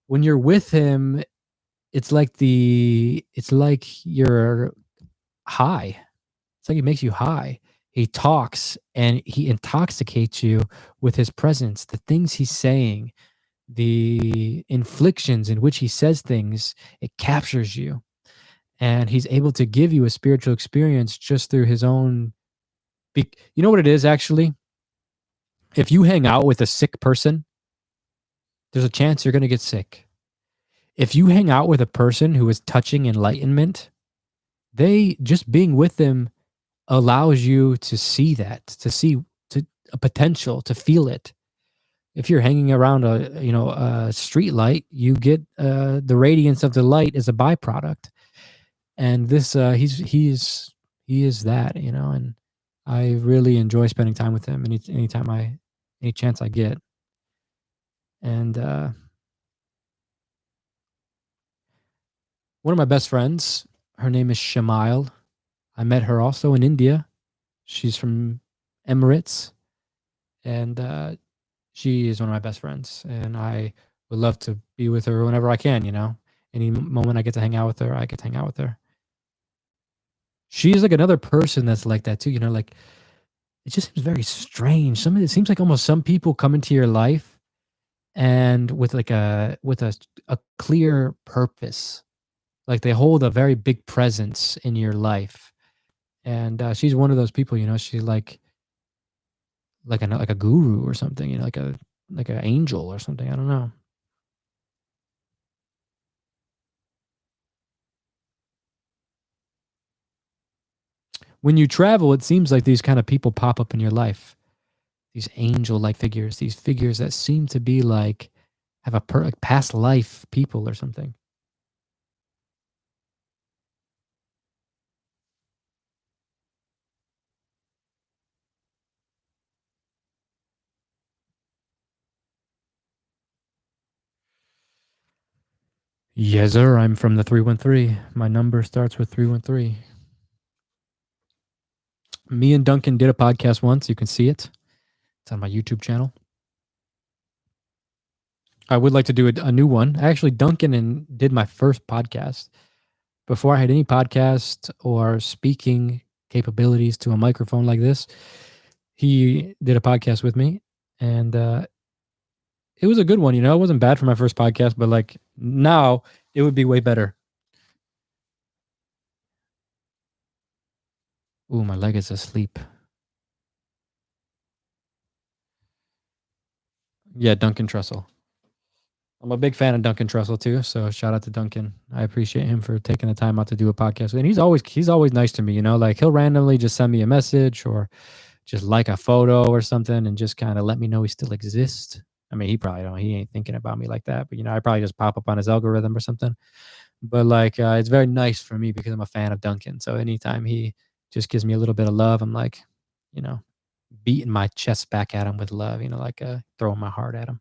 Speaker 3: when you're with him, it's like you're high. It's like he makes you high. He talks and he intoxicates you with his presence, the things he's saying, the inflictions in which he says things, it captures you. And he's able to give you a spiritual experience just through his own. You know what it is, actually? If you hang out with a sick person, there's a chance you're going to get sick. If you hang out with a person who is touching enlightenment, just being with them allows you to see that, to see a potential, to feel it. If you're hanging around a street light, you get the radiance of the light as a byproduct. And this he is that, and I really enjoy spending time with him any chance I get. And one of my best friends, her name is Shamail. I met her also in India. She's from Emirates, and she is one of my best friends, and I would love to be with her whenever I can. Any moment I get to hang out with her, I get to hang out with her. She's like another person that's like that too. Like it just seems very strange. It seems like almost some people come into your life and with a clear purpose, like they hold a very big presence in your life. And she's one of those people. She's like a guru or something. Like an angel or something. I don't know. When you travel, it seems like these kind of people pop up in your life. These angel-like figures, these figures that seem to be like have like past life people or something. Yes, sir. I'm from the 313. My number starts with 313. Me and Duncan did a podcast once. You can see it. It's on my YouTube channel. I would like to do a new one. Actually, Duncan did my first podcast. Before I had any podcast or speaking capabilities to a microphone like this, he did a podcast with me, and it was a good one. It wasn't bad for my first podcast, but like now it would be way better. Ooh, my leg is asleep. Yeah, Duncan Trussell. I'm a big fan of Duncan Trussell too, so shout out to Duncan. I appreciate him for taking the time out to do a podcast. And he's always nice to me, like he'll randomly just send me a message or just like a photo or something and just kind of let me know he still exists. I mean, he ain't thinking about me like that, but I probably just pop up on his algorithm or something. But like it's very nice for me because I'm a fan of Duncan. So anytime he just gives me a little bit of love, I'm like, beating my chest back at him with love, like throwing my heart at him.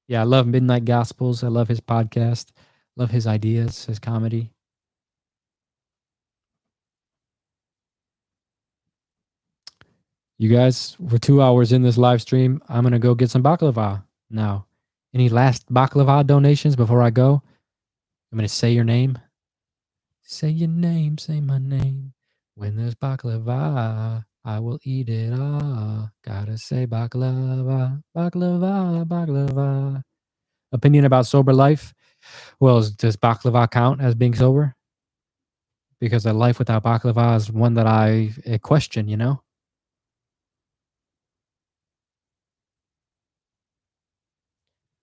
Speaker 3: Yeah, I love Midnight Gospels. I love his podcast. Love his ideas, his comedy. You guys, we're 2 hours in this live stream. I'm going to go get some baklava now. Any last baklava donations before I go? I'm going to say your name. Say your name, say my name. When there's baklava, I will eat it all. Gotta say baklava, baklava, baklava. Opinion about sober life? Well, does baklava count as being sober? Because a life without baklava is one that I question,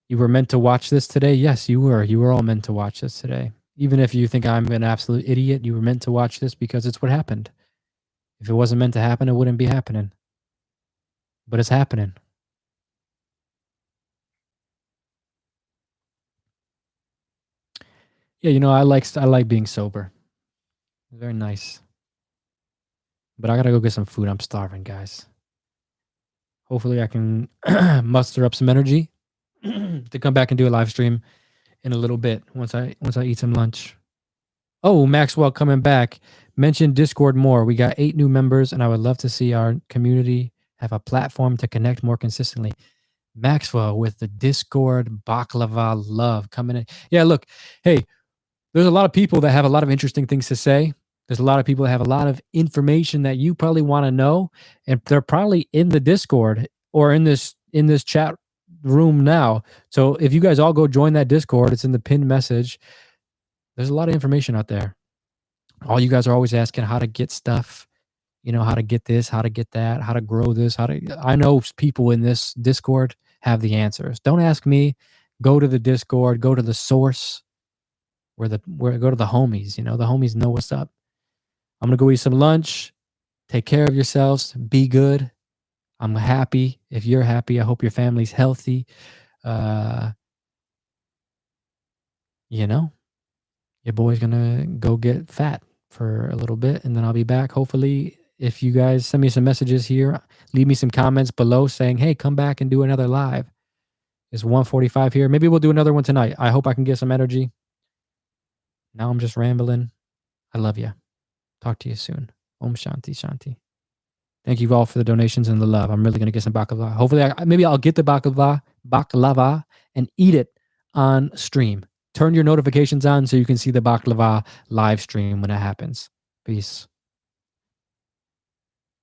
Speaker 3: You were meant to watch this today? Yes, you were. You were all meant to watch this today. Even if you think I'm an absolute idiot, you were meant to watch this because it's what happened. If it wasn't meant to happen, it wouldn't be happening. But it's happening. Yeah, I like being sober. Very nice. But I gotta go get some food. I'm starving, guys. Hopefully I can muster up some energy to come back and do a live stream in a little bit once I eat some lunch. Oh, Maxwell coming back. Mention Discord more. We got 8 new members, and I would love to see our community have a platform to connect more consistently. Maxwell with the Discord baklava love coming in. Yeah, look, hey, there's a lot of people that have a lot of interesting things to say. There's a lot of people that have a lot of information that you probably want to know, and they're probably in the Discord or in this chat room now. So if you guys all go join that Discord, it's in the pinned message. There's a lot of information out there. All you guys are always asking how to get stuff, how to get this, how to get that, how to grow this, I know people in this Discord have the answers. Don't ask me. Go to the Discord, go to the source where go to the homies, the homies know what's up. I'm going to go eat some lunch. Take care of yourselves. Be good. I'm happy. If you're happy, I hope your family's healthy. Your boy's going to go get fat for a little bit, and then I'll be back. Hopefully, if you guys send me some messages here, leave me some comments below saying, hey, come back and do another live. It's 1:45 here. Maybe we'll do another one tonight. I hope I can get some energy. Now I'm just rambling. I love you. Talk to you soon. Om Shanti Shanti. Thank you all for the donations and the love. I'm really gonna get some baklava. Hopefully, maybe I'll get the baklava and eat it on stream. Turn your notifications on so you can see the baklava live stream when it happens. Peace.